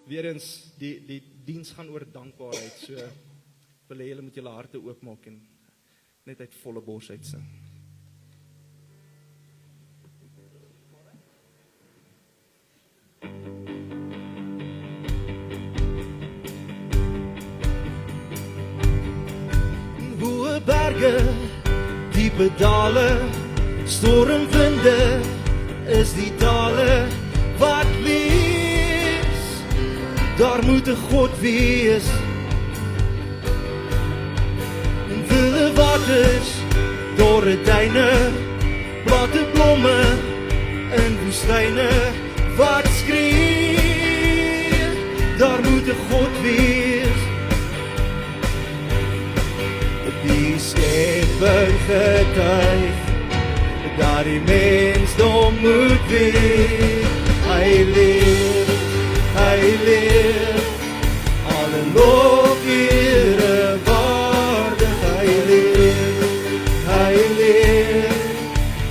weer eens, die diens gaan oor dankbaarheid, so wil julle moet julle harte oopmaak en net uit volle bors uit sing. Hoë berge, diepe dale, stormwinde is die tale wat lees. Daar moet 'n God wees. En wilde waters, dorre duine, platte blomme in woestyne wat skree. Daar moet 'n God wees. Die skepping getuig dat die mensdom moet wees. Hy leef, alle lof, ere, waardig. Hy leef,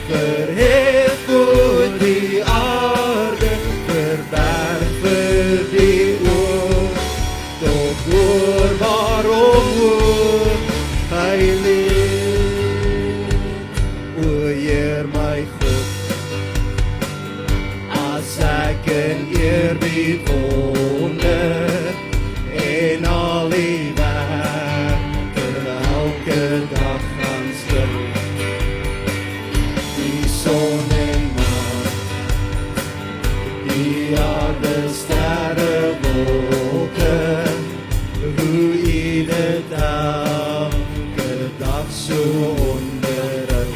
verhef oor die aarde, verberg vir die oor, tot hoorbaar omhoog. Hy leef, o Heer my God, as ek in eerbied wonder, en al die werke elke dag gaan stil. Die son en maan, die aarde, sterre, wolke, hoe ieder dag so onderhou.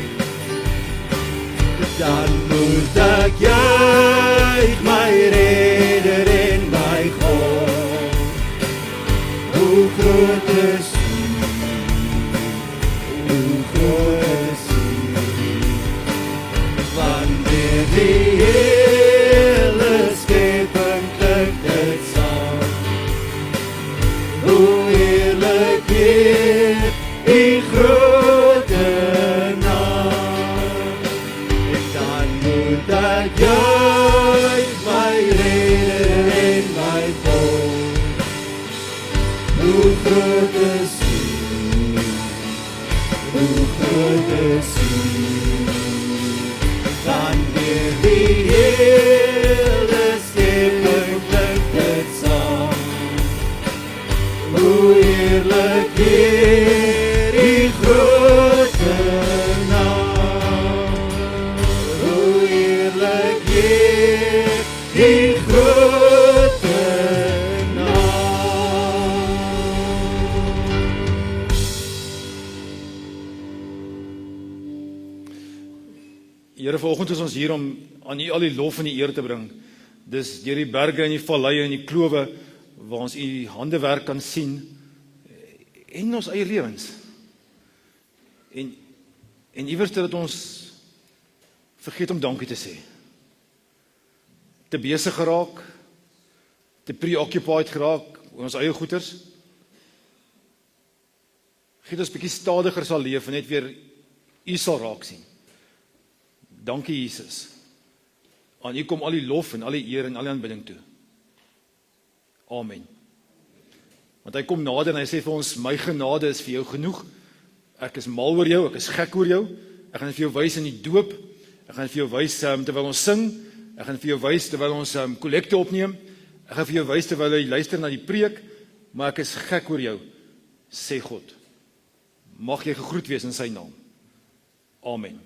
Dan moet ek juig my Redder en my God. Hoe groot is U, hoe groot is U, wanneer die hele skepping klink dit saam. Hoe heerlik is die grote naam. En dan moet ek juig my Redder en my God. Hoe groot is U, hoe groot is U, wanneer die hele skepping klink dit saam. Hoe heerlik is die grote naam. Hoe heerlik is die grote naam. Here, vanoggend is ons hier om aan U al die lof en die eer te bring. Dis deur die berge en die valleie en die klowe waar ons U handewerk kan sien en ons eie lewens. En iewers dat ons vergeet om dankie te sê. Te besig geraak, te preoccupied geraak oor ons eie goeders. Giet ons bietjie stadiger sal leef en net weer U sal raak sien. Dankie Jesus. Aan U kom al die lof en al die eer en al die aanbidding toe. Amen. Want hy kom nader en hy sê vir ons, my genade is vir jou genoeg. Ek is mal oor jou, ek is gek oor jou. Ek gaan vir jou wys in die doop. Ek gaan vir jou wys terwyl ons sing. Ek gaan vir jou wys terwyl ons kollekte opneem. Ek gaan vir jou wys terwyl jy luister na die preek. Maar ek is gek oor jou, sê God. Mag jy gegroet wees in sy naam. Amen.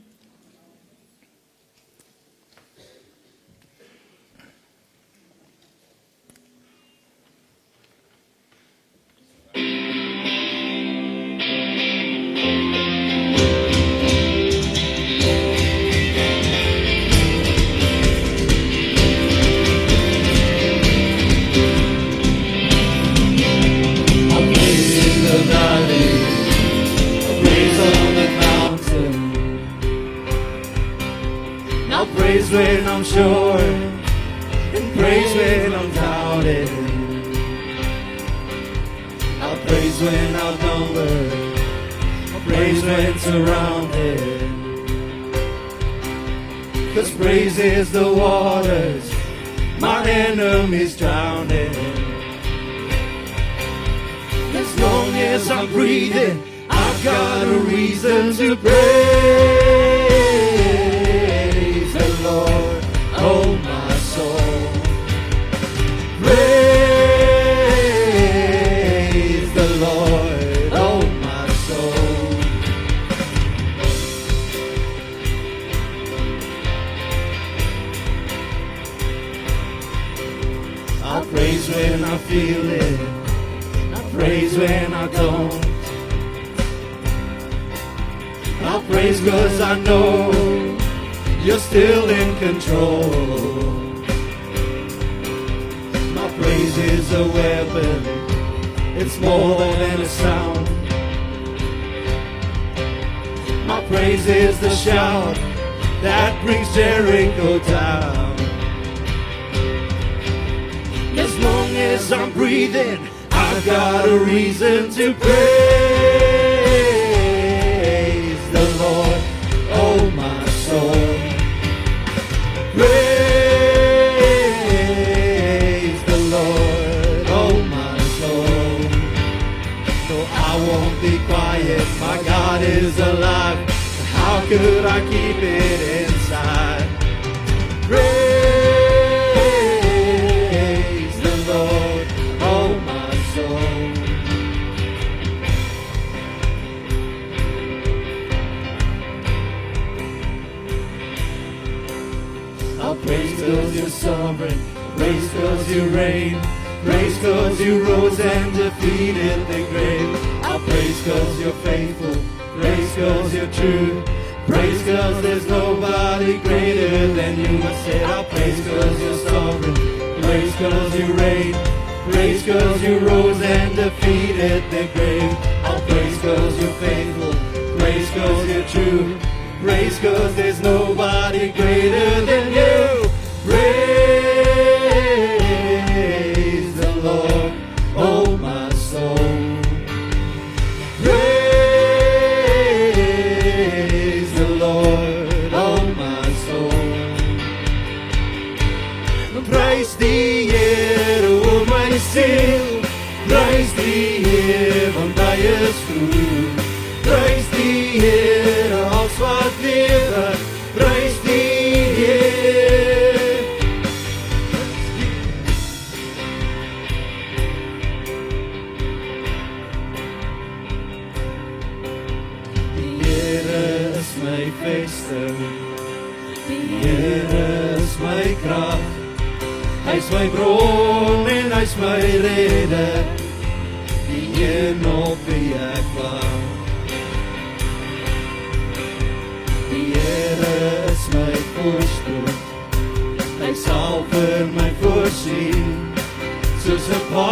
Praise when I'm sure, and praise when I'm doubted. I'll praise when outnumbered, I'll praise when surrounded. 'Cause praise is the waters my enemies drowning. as I'm breathing, I've got a reason to praise the Lord, oh my soul. Praise the Lord, oh my soul. I'll praise when I feel it, I'll praise when I don't. I'll praise 'cause I know you're still in control. My praise is a weapon, it's more than a sound. My praise is the shout that brings Jericho down. As long as I'm breathing, I've got a reason to praise the Lord, oh my soul. Praise the Lord, oh my soul. No, I won't be quiet, my God is alive. How could I keep it inside? Praise the Lord, oh my soul. I'll praise 'cause you're sovereign, praise 'cause you reign, praise 'cause you rose and defeated the grave. I'll praise 'cause you're faithful, praise 'cause you're true, praise 'cause there's nobody greater than you. I said I'll praise 'cause you're sovereign, praise 'cause you reign, praise 'cause you rose and defeated the grave. I'll praise 'cause you're faithful, praise 'cause you're true, praise 'cause there's nobody greater than you. Praise the Lord, oh my soul. Praise the Lord, oh my soul. Prys die Here, o my siel. Prys die Here, want hy is goed. Prys die Here, als wat lewe. Prys die Here. Die Here is my vesting. Die Here is my krag. Hy is my bron en hy is my redder. Die een op wie ek wag. Die Here is my voorspoed. Hy sal vir my voorsien. Soos 'n pa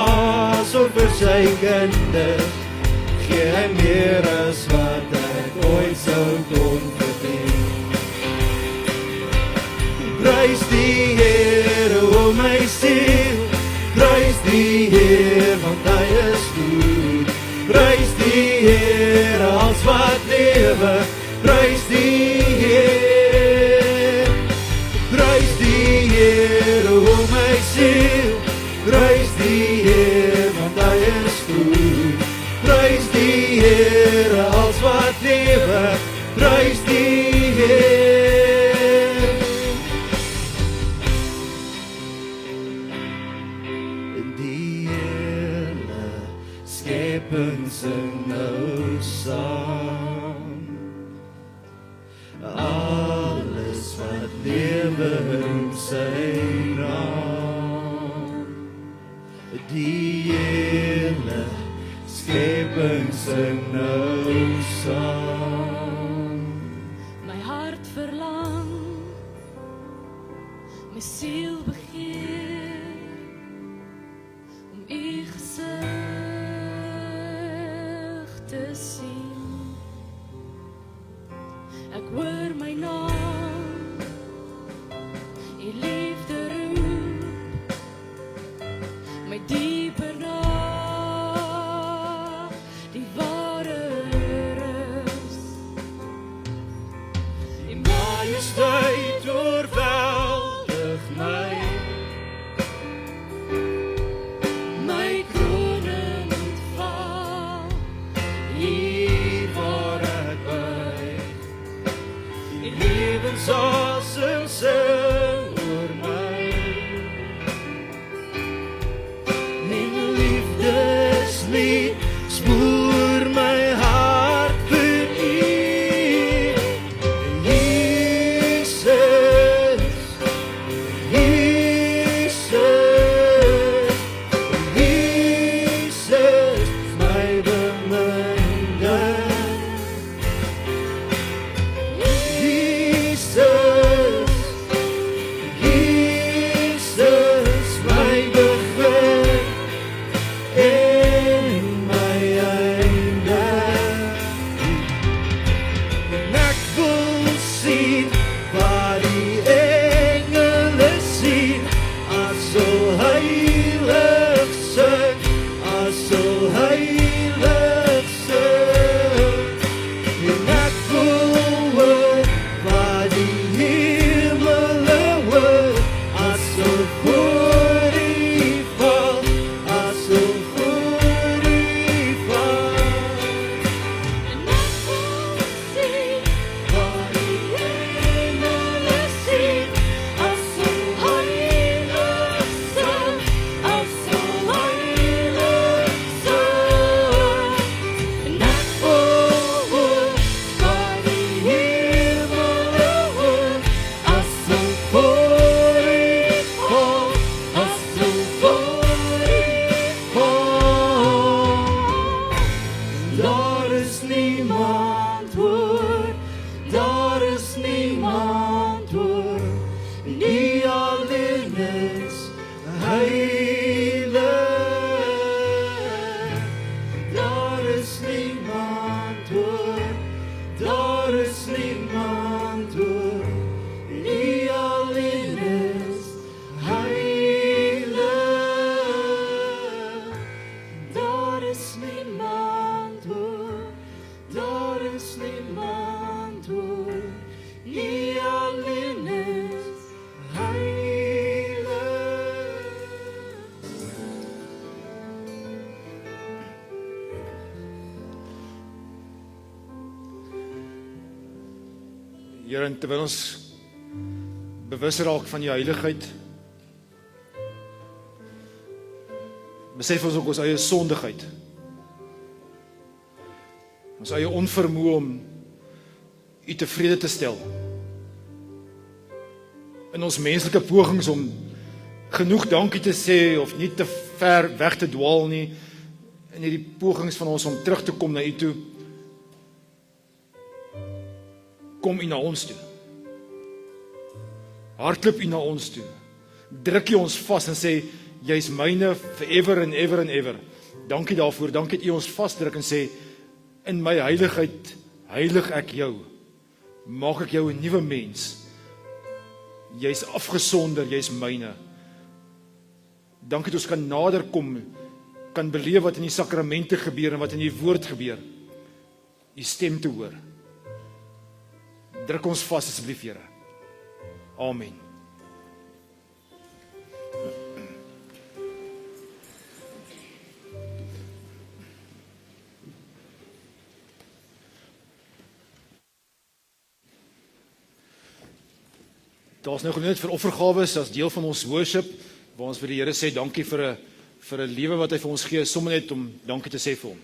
sorg vir sy kinders, gee hy meer as wat ek ooit sou kon verdien. Prys die Here, o my siel. Prys die Here, want hy is goed. Prys die Here, als wat lewe. Prys die Here. Prys die Here, o my siel. Prys die Here, want hy is goed. Prys die Here, als wat lewe. Prys die Here. Skepping sing nou saam. Alles wat lewe in sy naam. Die hele skepping sing nou saam. My hart verlang, my siel begeer om u gesig te sien. Ek hoor my naam, u liefde roep my dieper na die ware rus. Die majesteit oorweldig my. My kroning ontvang Here, en terwyl ons bewus raak van die heiligheid, besef ons ook ons eie sondigheid, ons eie onvermoë om U tevrede te stel, in ons menslike pogings om genoeg dankie te sê, of nie te ver weg te dwaal nie, in hierdie pogings van ons om terug te kom na U toe, kom U na ons toe. Hardloop U na ons toe. Druk U ons vas en sê, jy is myne forever and ever and ever. Dankie daarvoor, dankie dat U ons vasdruk en sê, in my heiligheid heilig ek jou. Maak ek jou 'n nuwe mens. Jy is afgesonder, jy is myne. Dankie dat ons kan nader kom, kan beleef wat in die sakramente gebeur en wat in die woord gebeur. U stem te hoor. Druk ons vas asseblief, Here. Amen. Daar's nou geleentheid vir offergawes as deel van ons worship, waar ons vir die Here sê dankie vir 'n lewe wat hy vir ons gee, sommer net om dankie te sê vir hom.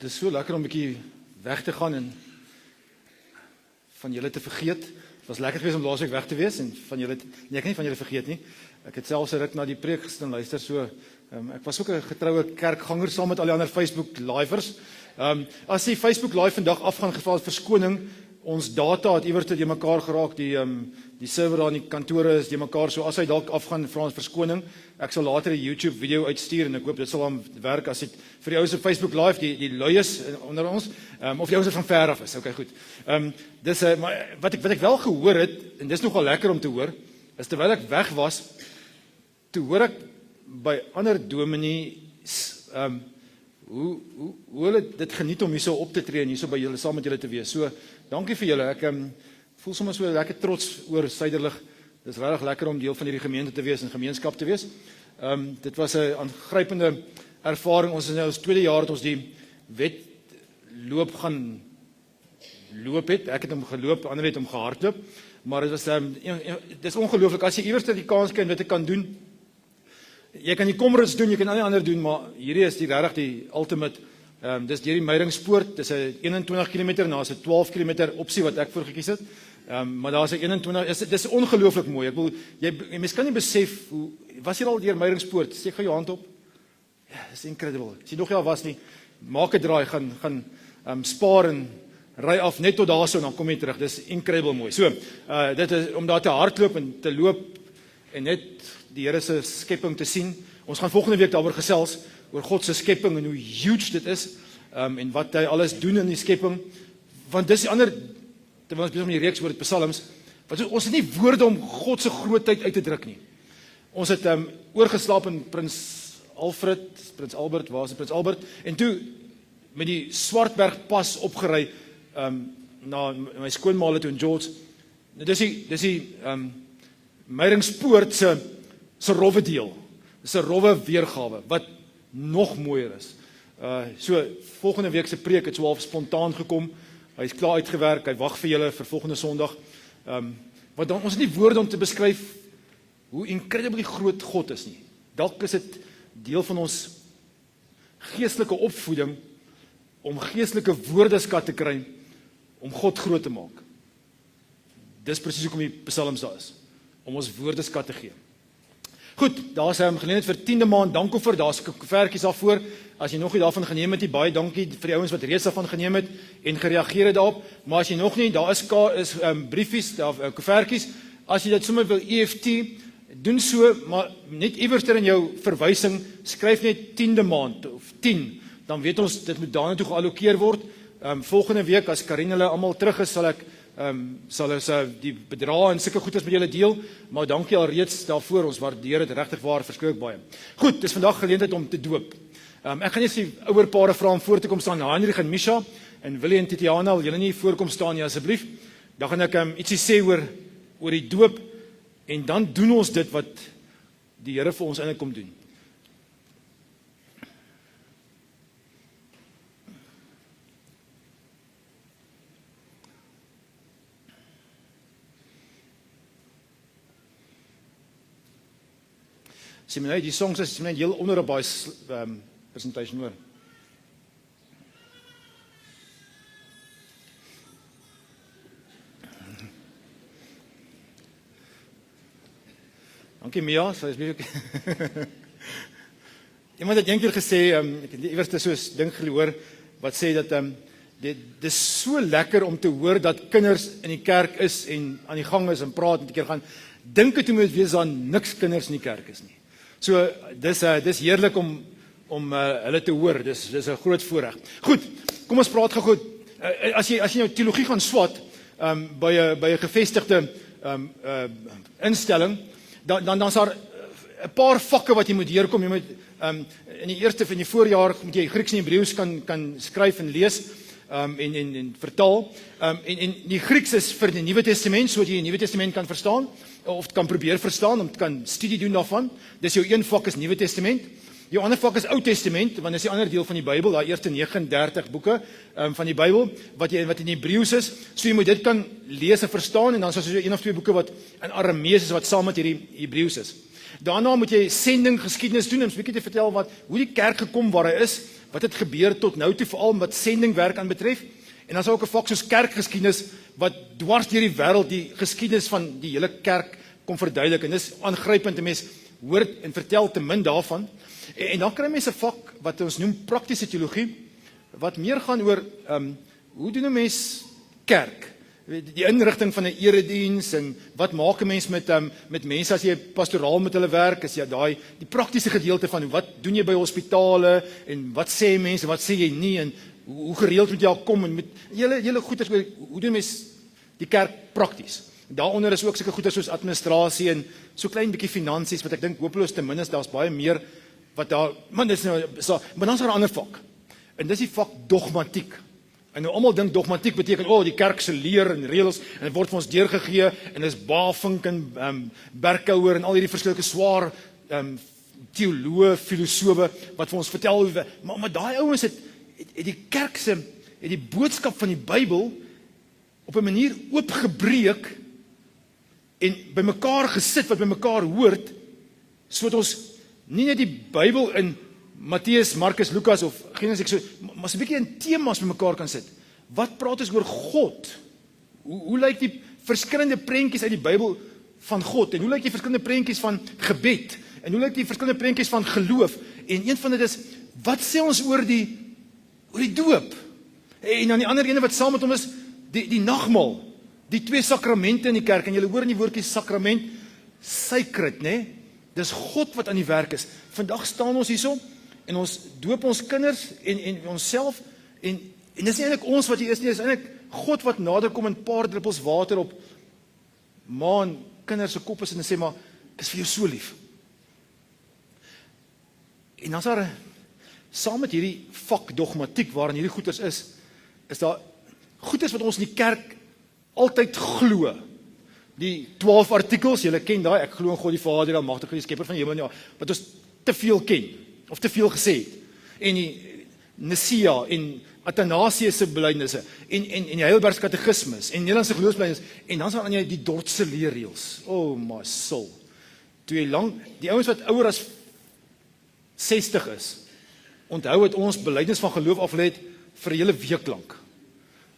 Het is so lekker om 'n bietjie weg te gaan en van julle te vergeet. Het was lekker geweest om laasweek weg te wees en van julle, nee, ek het nie van julle vergeet nie. Ek het selfs 'n ruk na die preek gesit en luister so. Ek was ook 'n getroue kerkganger saam met al die ander Facebook livers. As die Facebook live vandag afgaan, gevra verskoning, ons data het iewers te mekaar geraak, die server daar in die kantore is te mekaar, so as hy dalk afgaan, vra ons verskoning. Ek sal later 'n YouTube video uitstuur en ek hoop dit sal dan werk as dit vir die ouens op Facebook Live, die luies onder ons, of die ouens wat van ver af is. Okay, goed. Maar wat ek wel gehoor het, en dis nogal lekker om te hoor, is terwyl ek weg was, toe hoor ek by ander dominees hoe hulle dit geniet om hierso op te tree en hierso by julle saam met julle te wees. So, dankie vir julle. Ek voel sommer so lekker trots oor Suiderlig. Dit is regtig lekker om deel van hierdie gemeente te wees en gemeenskap te wees. Dit was 'n aangrypende ervaring. Ons is nou ons tweede jaar dat ons die wedloop gaan loop het. Ek het hom geloop, ander het hom gehardloop. Maar dit was dit is ongelooflik as jy iewers die kans kry om dit te kan doen. Jy kan die Comrades doen, jy kan al die ander doen, maar hierdie is regtig die ultimate. Dis deur die Meiringspoort, dis 'n 21 km, daar's 'n 12 km opsie wat ek voor gekies het. Maar daar's 'n 21, dis ongelooflik mooi. Ek bedoel, jy mens kan nie besef hoe was jy al deur Meiringspoort? Steek gou jou hand op. Ja, dis incredible. As jy nog nie was nie, maak 'n draai, gaan spaar en ry af net tot daarso en dan kom jy terug. Dis incredible mooi. So, dit is om daar te hardloop en te loop en net die Here se skepping te sien. Ons gaan volgende week daaroor gesels oor God se skepping en hoe huge dit is, en wat hy alles doen in die skepping. Want dis die ander, terwyl ons besig om die reeks oor die Psalms, ons het nie woorde om God se grootheid uit te druk nie. Ons het oorgeslaap in Prins Albert, waar is dit, Prins Albert, en toe met die Swartberg pas opgery, na my skoonmaal toe in George. Dis die Meiringspoort se rowwe deel. Dis 'n rowwe weergawe wat nog mooier is. So volgende week se preek het so half spontaan gekom. Hy's klaar uitgewerk. Hy wag vir julle vir volgende Sondag. Want dan ons het nie woorde om te beskryf hoe incredibly groot God is nie. Dalk is dit deel van ons geestelike opvoeding om geestelike woordeskat te kry om God groot te maak. Dis presies hoekom die Psalms daar is, om ons woordeskat te gee. Goed, daar's geleentheid vir 10de maand dankoffer, daar's koevertjies daarvoor. As jy nog nie daarvan geneem het nie, baie dankie vir die ouens wat reeds daarvan geneem het en gereageer het daarop. Maar as jy nog nie, daar is briefies, daar koevertjies. As jy dit sommer wil EFT, doen so, maar net iewers in jou verwysing, skryf net 10de maand of 10. Dan weet ons dit moet daarna toe geallokeer word. Volgende week as Karin hulle almal terug is, sal ons die bedrae en sulke goeders met julle deel, maar dankie al reeds daarvoor, ons waardeer dit regtig waar verskriklik baie. Goed, dis vandag geleentheid om te doop. Ek gaan net die ouer pare vra om voor te kom staan, Heinrich en Misha, en Willie en Titiana, wil julle nie voorkom staan nie asseblief. Dan gaan ek ietsie sê oor die doop, en dan doen ons dit wat die Here vir ons eintlik kom doen. Sien die songs is heel onder op baie presentation hoor. Dankie Mia, sy is baie Iemand het eendag gesê, ek het iewers soos ding gehoor wat sê dat dit is so lekker om te hoor dat kinders in die kerk is en aan die gang is en praat en 'n keer gaan dink dit moet wees daar niks kinders in die kerk is nie. So dis heerlik om hulle te hoor. Dis 'n groot voorreg. Goed, kom ons praat gou goed. As jy nou teologie gaan swat by 'n gevestigde instelling, dan is daar 'n paar vakke wat jy moet deurkom. Jy moet in die eerste van die voorjaar moet jy Grieks en Hebreëus kan skryf en lees en vertaal. En die Grieks is vir die Nuwe Testament, sodat jy die Nuwe Testament kan verstaan of kan probeer verstaan, om kan studie doen daarvan. Dis jou een vak is Nuwe Testament. Jou ander vak is Ou Testament, want dis die ander deel van die Bybel, daai eerste 39 boeke van die Bybel wat in Hebreëus is. So jy moet dit kan lees en verstaan, en dan is daar so een of twee boeke wat in Aramees is wat saam met hierdie Hebreëus is. Daarna moet jy sending geskiedenis doen om 'n bietjie te vertel hoe die kerk gekom waar hy is, wat het gebeur tot nou toe, veral wat sendingwerk aan betref. En dan is ook 'n vak soos kerkgeskiedenis wat dwars deur die wêreld die geskiedenis van die hele kerk kom verduidelik. En dis aangrypend, 'n mens hoor en vertel te min daarvan. En dan kry mense 'n vak wat ons noem praktiese teologie, wat meer gaan oor hoe doen 'n mens kerk? Die inrigting van 'n erediens en wat maak 'n mens met mense as jy pastoraal met hulle werk, is jy die praktiese gedeelte van wat doen jy by hospitale en wat sê mense, wat sê jy nie en hoe gereeld moet jy al kom en met julle goeders, hoe doen mens die kerk prakties? Daaronder is ook sulke goeders soos administrasie en so klein bietjie finansies wat ek dink hopeloos ten minste daar's baie meer wat daar, man dis nou so, maar dan is daar 'n ander vak. En dis die vak dogmatiek. En nou almal dink dogmatiek beteken die kerk se leer en reëls en dit word vir ons deurgegee en dis Bavinck en Berkouwer en al hierdie verskillende swaar teoloë, filosowe wat vir ons vertel maar daai ouens het die kerk se het die boodskap van die Bybel op 'n manier oopgebreek en bymekaar gesit wat bymekaar hoort sodat ons nie net die Bybel in Matteus, Markus, Lukas of Genesis maar so 'n bietjie in temas bymekaar kan sit. Wat praat ons oor God? Hoe lyk die verskillende prentjies uit die Bybel van God en hoe lyk die verskillende prentjies van gebed en hoe lyk die verskillende prentjies van geloof en een van dit is wat sê ons oor die doop en dan die ander ene wat saam met hom is die nagmaal, die 2 sakramente in die kerk en julle hoor in die woordjie sakrament sacred, né? Dis God wat aan die werk is. Vandag staan ons hierso en ons doop ons kinders en onsself en dis nie eintlik ons wat hier is nie, dis eintlik God wat nader kom en 'n paar druppels water op maan kinders se koppe sit en sê maar ek is vir jou so lief. En dan is daar saam met hierdie vak dogmatiek waarin hierdie goeters is daar goeters wat ons in die kerk altyd glo. Die 12 artikels, julle ken daai, ek glo in God die Vader, die almagtige, die skepper van die hemel en die aarde, wat ons te veel ken of te veel gesê het. En die Nicea en Athanasius se belydenisse en die Heidelbergse katekismes en Nederlandse geloofsbelydenis en dan is daar aan jy die Dordtse leerreëls. Oh my soul. Die ouens wat ouer as 60 is, onthou het ons belydenis van geloof afgelê het vir 'n hele week lank.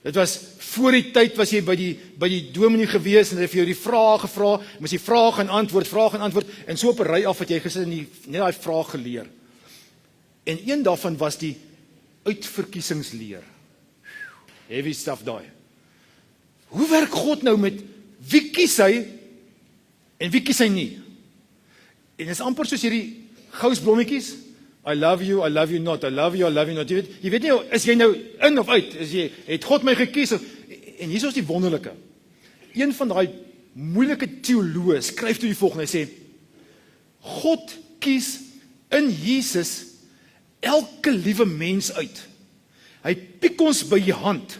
Dit was voor die tyd was jy by die dominee gewees en hy het vir jou die vrae gevra, moes jy vrae en antwoord en so op 'n ry af het jy gesit en net daai vraag geleer. En een daarvan was die uitverkiesingsleer. Heavy stuff daai. Hoe werk God nou met wie kies hy en wie kies hy nie? En dit is amper soos hierdie gousblommetjies. I love you not, I love you not. Jy weet nie, is jy nou in of uit? Het God my gekies? En hier is die wonderlike. Een van daai moeilike teoloë skryf toe die volgende, hy sê, God kies in Jesus elke liewe mens uit. Hy piek ons by die hand.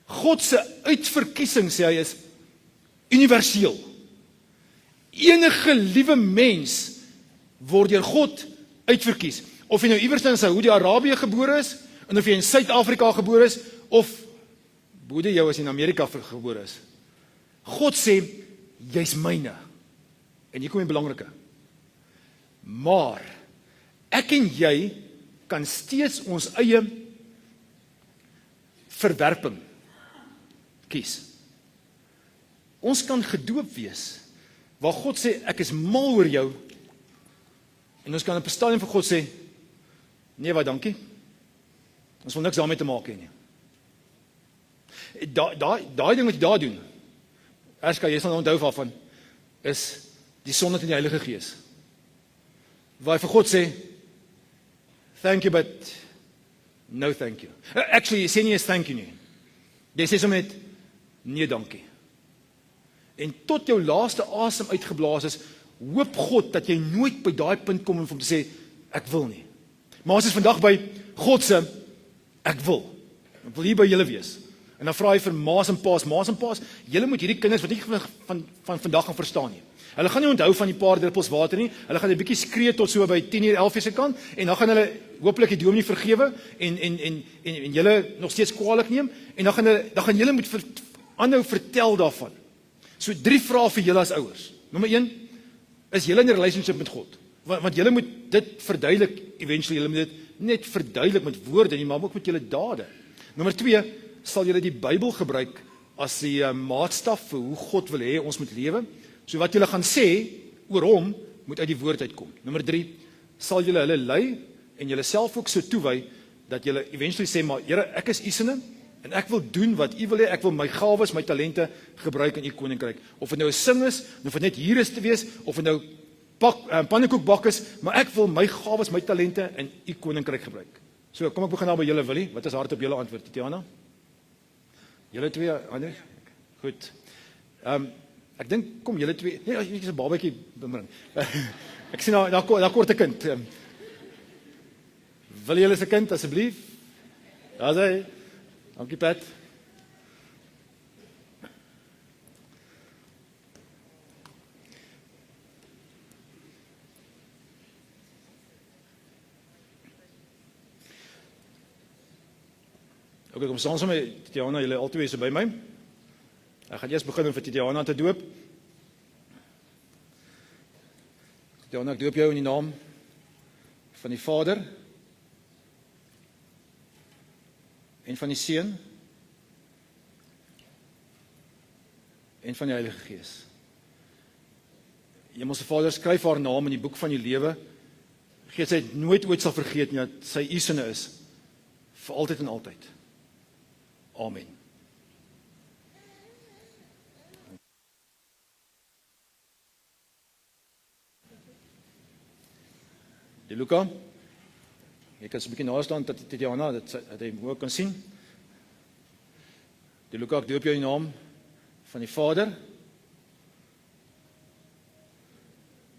God se uitverkiesing, sê hy, is universeel. Enige liewe mens word deur God uitverkies. Of jy nou iewers in Saudi-Arabië gebore is, en of jy in Suid-Afrika gebore is, of boede jou as jy in Amerika gebore is. God sê, jy's myne. En hier kom die belangrike. Maar, ek en jy kan steeds ons eie verwerping kies. Ons kan gedoop wees, waar God sê, ek is mal oor jou, en ons kan op 'n stadium vir God sê, nee wat, dankie. Ons wil niks daarmee te maak hê nie. Daai ding wat jy daar doen, Erska, jy sal onthou waarvan, is die sonde in die Heilige Gees. Waar hy vir God sê, thank you, but no thank you. Actually, jy sê nie eens thank you nie. Jy sê sommer net, nee dankie. En tot jou laaste asem uitgeblaas is, hoop God dat jy nooit by daai punt kom om te sê, ek wil nie. Maar ons is vandag by God se, ek wil hier by julle wees. En dan vra hy vir ma's en pa's, julle moet hierdie kinders wat nie van vandag gaan verstaan nie. Hulle gaan nie onthou van die paar druppels water nie, hulle gaan 'n bietjie skree tot so by 10:00, 11:00 se kant, en dan gaan hulle hopelik die dominee vergewe, en julle nog steeds kwaadlik neem, en dan gaan julle moet aanhou vertel daarvan. So 3 vrae vir julle as ouers. Nommer 1, is julle in 'n relationship met God? Want julle moet dit verduidelik, eventually, julle moet dit net verduidelik met woorde nie, maar ook met julle dade. Nommer 2, sal julle die Bybel gebruik as die maatstaf vir hoe God wil hê ons moet lewe. So wat julle gaan sê oor hom, moet uit die woord uitkom. Nommer 3, sal julle hulle lei en julle self ook so toewy, dat julle eventually sê, maar Here, ek is u sinne, En ek wil doen wat U wil hê, ek wil my gawes, my talente gebruik in U koninkryk. Of dit nou 'n sing is, of dit net hier is te wees, of dit nou pannekoekbak is, maar ek wil my gawes, my talente in U koninkryk gebruik. So, kom ek begin nou by julle, Willie. Wat is hard op julle antwoord, Tatiana? Julle twee, Andre? Goed. Ek dink, kom julle twee, nee, ek is 'n babatjie bemring. Ek sien daar korte kind. Wil julle se kind, asseblief? Daar's hy. Dankie, Pat. Ok, kom saam met Tatiana, julle albei is by my. Ek gaan eers begin om vir Tatiana te doop. Tatiana, ek doop jou in die naam van die Vader en van die Seun en van die Heilige Gees. Hemelse Vader, skryf haar naam in die boek van die lewe. Gees, sy nooit ooit sal vergeet nie dat sy U sinne is, vir altyd en altyd. Amen. Die Luca, jy kan so 'n bietjie nader staan dat Tatiana dat hy ook kan sien. Die Luca, ek doop jou in die naam van die Vader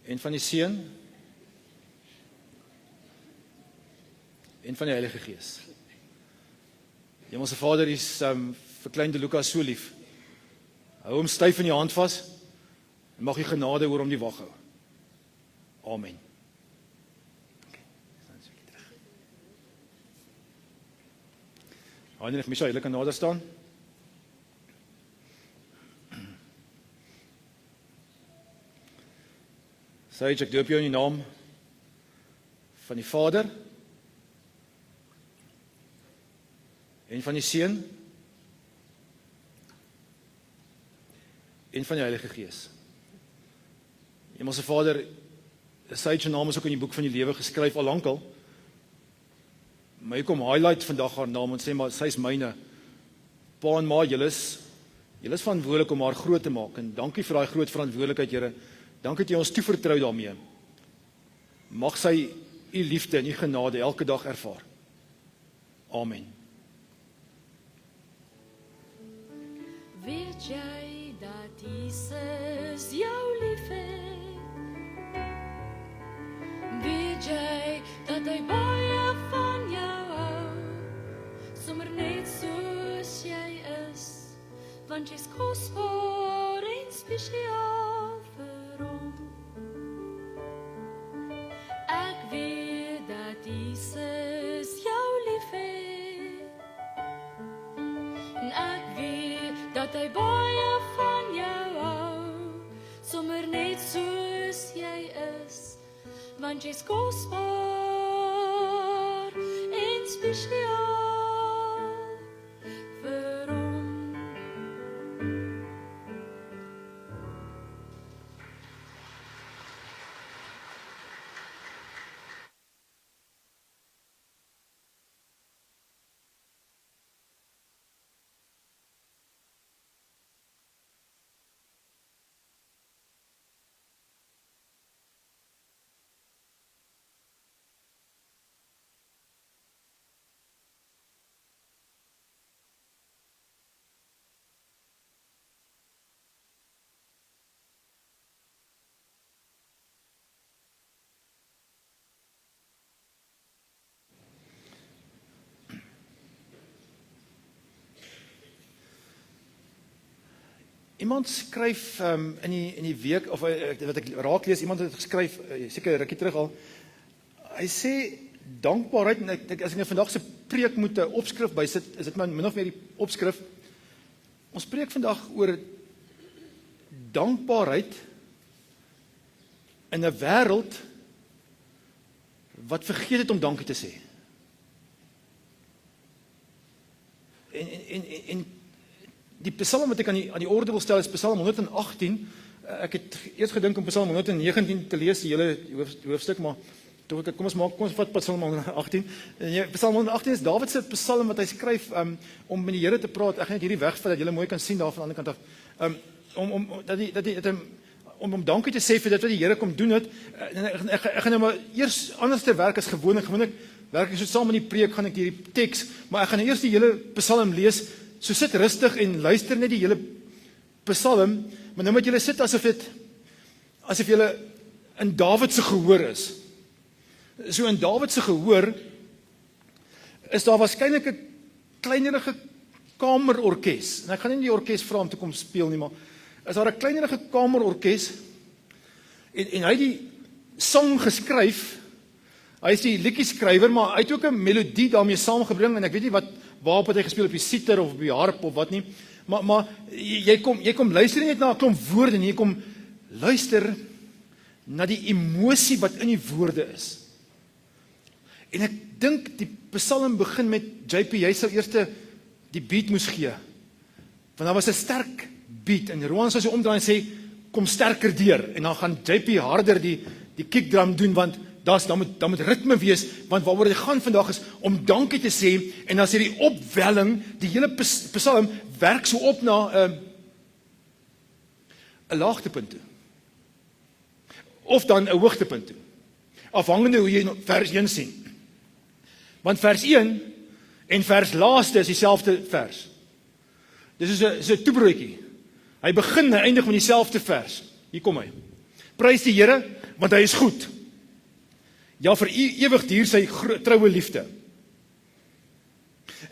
en van die Seun en van die Heilige Gees. Hemelse Vader, U is vir klein De Luca so lief. Hou hom styf in die hand vas en mag U genade oor hom die wag hou. Amen. Heinrich, Misha, julle kan nader staan. Sage, ek doop jou in die naam van die Vader en van die Seun en van die Heilige Gees. Hemelse Vader, Sage se naam is ook in die boek van die lewe geskryf al lankal. Maar ek kom highlight vandag haar naam en sê maar sy is myne. Pa en ma, julle is verantwoordelik om haar groot te maak en dankie vir daai groot verantwoordelikheid, Here. Dankie dat jy ons toevertrou daarmee. Mag sy U liefde en U genade elke dag ervaar. Amen. Weet jy dat Jesus jou liefhet? Weet jy dat hy baie van jou hou? Sommer net soos jy is, want jy's kosbaar en spesiaal vir hom. Ek weet dat Jesus jou liefhet, en ek weet dat hy baie van jou hou, sommer net soos jy is, want jy's kosbaar en spesiaal vir hom. Iemand skryf in die week, of wat ek raak lees, iemand het geskryf, seker rukkie terug al, hy sê, dankbaarheid, en as ek nou vandag se preek moet 'n opskrif bysit, is dit min of meer die opskrif. Ons preek vandag oor dankbaarheid in 'n wêreld wat vergeet het om dankie te sê. En die Psalm wat ek aan die orde wil stel is Psalm 118. Ek het eers gedink om Psalm 119 te lees, die hele hoofstuk, maar Kom ons vat Psalm 118. Psalm 118 is Dawid se psalm wat hy skryf om met die Here te praat. Ek gaan net hierdie wegvat dat julle mooi kan sien daar van die ander kant af. Om dankie te sê vir dit wat die Here kom doen het. Ek gaan nou maar eers anders te werk as gewoonlik. Gewoonlik werk ek so saam met die preek, gaan ek hierdie teks, maar ek gaan eers die hele psalm lees. So sit rustig en luister net die hele psalm, maar nou moet julle sit asof julle in Dawid se gehoor is. So in Dawid se gehoor is daar waarskynlik 'n kleinerige kamerorkes. En ek gaan nie die orkes vra om te kom speel nie, maar is daar 'n kleinerige kamerorkes en hy het die sang geskryf. Hy is die liedjieskrywer, maar hy het ook 'n melodie daarmee saamgebring en ek weet nie waarop het hy gespeel, op die sitar of op die harp of wat nie. Maar jy kom luister nie net na 'n klomp woorde nie, jy kom luister na die emosie wat in die woorde is. En ek dink die psalm begin met JP, jy sou eers die beat moes gee. Want daar was 'n sterk beat en Roan sou sy omdraai en sê kom sterker deur en dan gaan JP harder die kickdrum doen want dan moet ritme wees want waaroor dit gaan vandag is om dankie te sê en dan sê die opwelling, die hele psalm werk so op na 'n laagtepunt toe. Of dan 'n hoogtepunt toe. Afhangende hoe jy vers 1 sien. Want vers 1 en vers laaste is dieselfde vers. Dis is 'n toebroodjie. Hy begin en eindig met dieselfde vers. Hier kom hy. Prys die Here, want hy is goed. Ja, vir ewig duur sy troue liefde.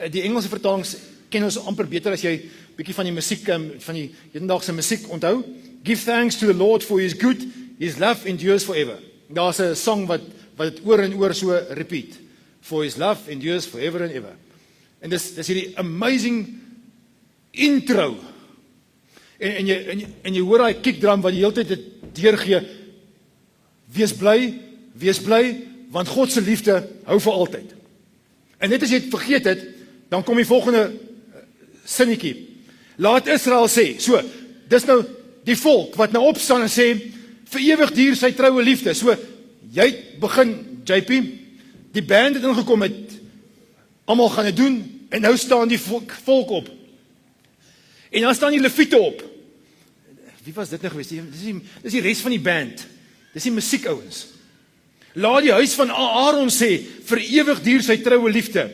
Die Engelse vertalings ken ons amper beter as jy bietjie van die musiek, van die hedendaagse musiek onthou. Give thanks to the Lord for his good, his love endures forever. Daar's 'n song wat dit oor en oor so repeat. For his love endures forever and ever. En dis hierdie amazing intro. En jy hoor daai kickdrum wat die hele tyd dit deurgee. Wees bly, want God se liefde hou vir altyd. En net as jy dit vergeet het, dan kom die volgende sinnetjie. Laat Israel sê, so, dis nou die volk wat nou opstaan en sê, vir ewig duur sy troue liefde. So, jy begin, JP, die band het ingekom met, almal gaan dit doen, en nou staan die volk op. En dan staan die leviete op. Wie was dit nou geweest? Dis die res van die band. Dis die musiekouens. Laat die huis van Aaron sê, vir ewig duur sy troue liefde.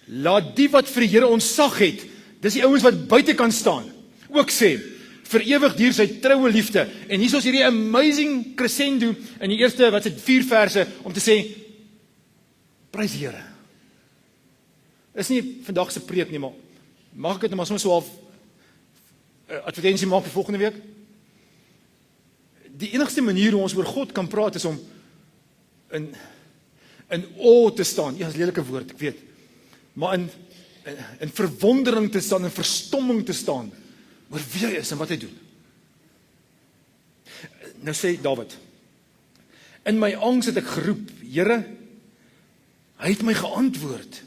Laat die wat vir die Here ontzag het, dis die ouens wat buite kan staan, ook sê, vir ewig duur sy troue liefde. En hier is hierdie amazing crescendo in die eerste, 4 verse, om te sê, prys die Here. Is nie vandag se preek nie, maar mag ek dit maar soms so half advertensie maak vir volgende week? Die enigste manier hoe ons oor God kan praat is om in awe te staan. Ja, is 'n lelike woord, ek weet. Maar in verwondering te staan, in verstomming te staan oor wie hy is en wat hy doen. Nou sê Dawid, in my angs het ek geroep, Here, hy het my geantwoord.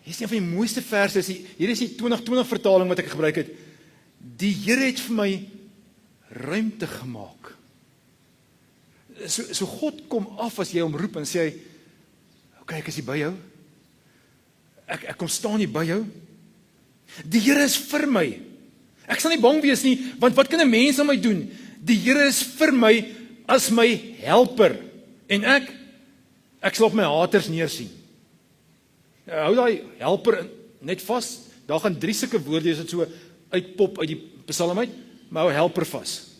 Hier is een van die mooiste verse, hier is die 2020 vertaling wat ek gebruik het. Die Here het vir my ruimte gemaak. So God kom af as jy hom roep en sê hy, okay, ek is hier by jou. Ek kom staan hier by jou. Die Here is vir my. Ek sal nie bang wees nie, want wat kan 'n mens aan my doen? Die Here is vir my as my helper. En ek sal op my haters neersien. Hou daai helper net vas. Daar gaan 3 sulke woorde as dit so uitpop uit die psalm uit, maar hou helper vas.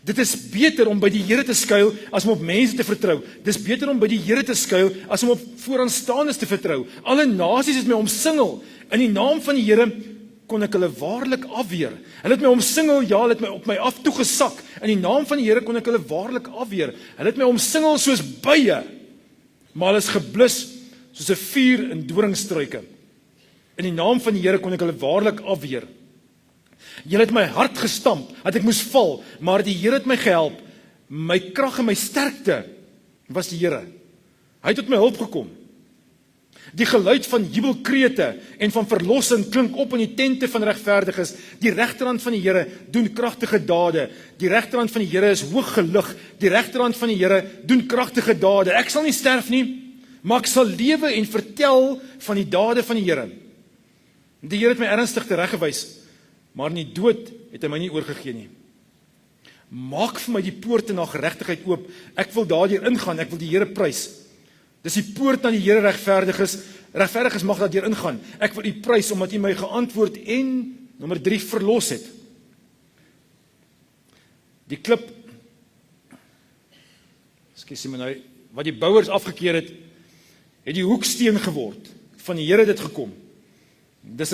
Dit is beter om by die Here te skuil as om op mense te vertrou. Dit is beter om by die Here te skuil as om op vooraanstaandes te vertrou. Alle nasies het my omsingel. In die naam van die Here kon ek hulle waarlik afweer. Hulle het my omsingel, ja, hulle het my op my af toegesak. In die naam van die Here kon ek hulle waarlik afweer. Hulle het my omsingel soos bye, maar hulle is geblus soos 'n vuur in doringstruike. In die naam van die Here kon ek hulle waarlik afweer. Julle het my hart gestamp, dat ek moes val, maar die Here het my gehelp. My krag en my sterkte was die Here. Hy het tot my hulp gekom. Die geluid van jubelkrete en van verlossing klink op in die tente van regverdiges. Die regterhand van die Here doen kragtige dade. Die regterhand van die Here is hoog gelig. Die regterhand van die Here doen kragtige dade. Ek sal nie sterf nie, maar ek sal lewe en vertel van die dade van die Here. Die Here het my ernstig tereggewys, maar in die dood het hy my nie oorgegee nie. Maak vir my die poorte na geregtigheid oop. Ek wil daardeur ingaan, ek wil die Here prys. Dis die poort na die Here regverdiges. Regverdiges mag daardeur ingaan. Ek wil U prys omdat U my geantwoord en nommer 3 verlos het. Die klip, ekskuus my nou, wat die bouers afgekeer het die hoeksteen geword. Van die Here het dit gekom. Dis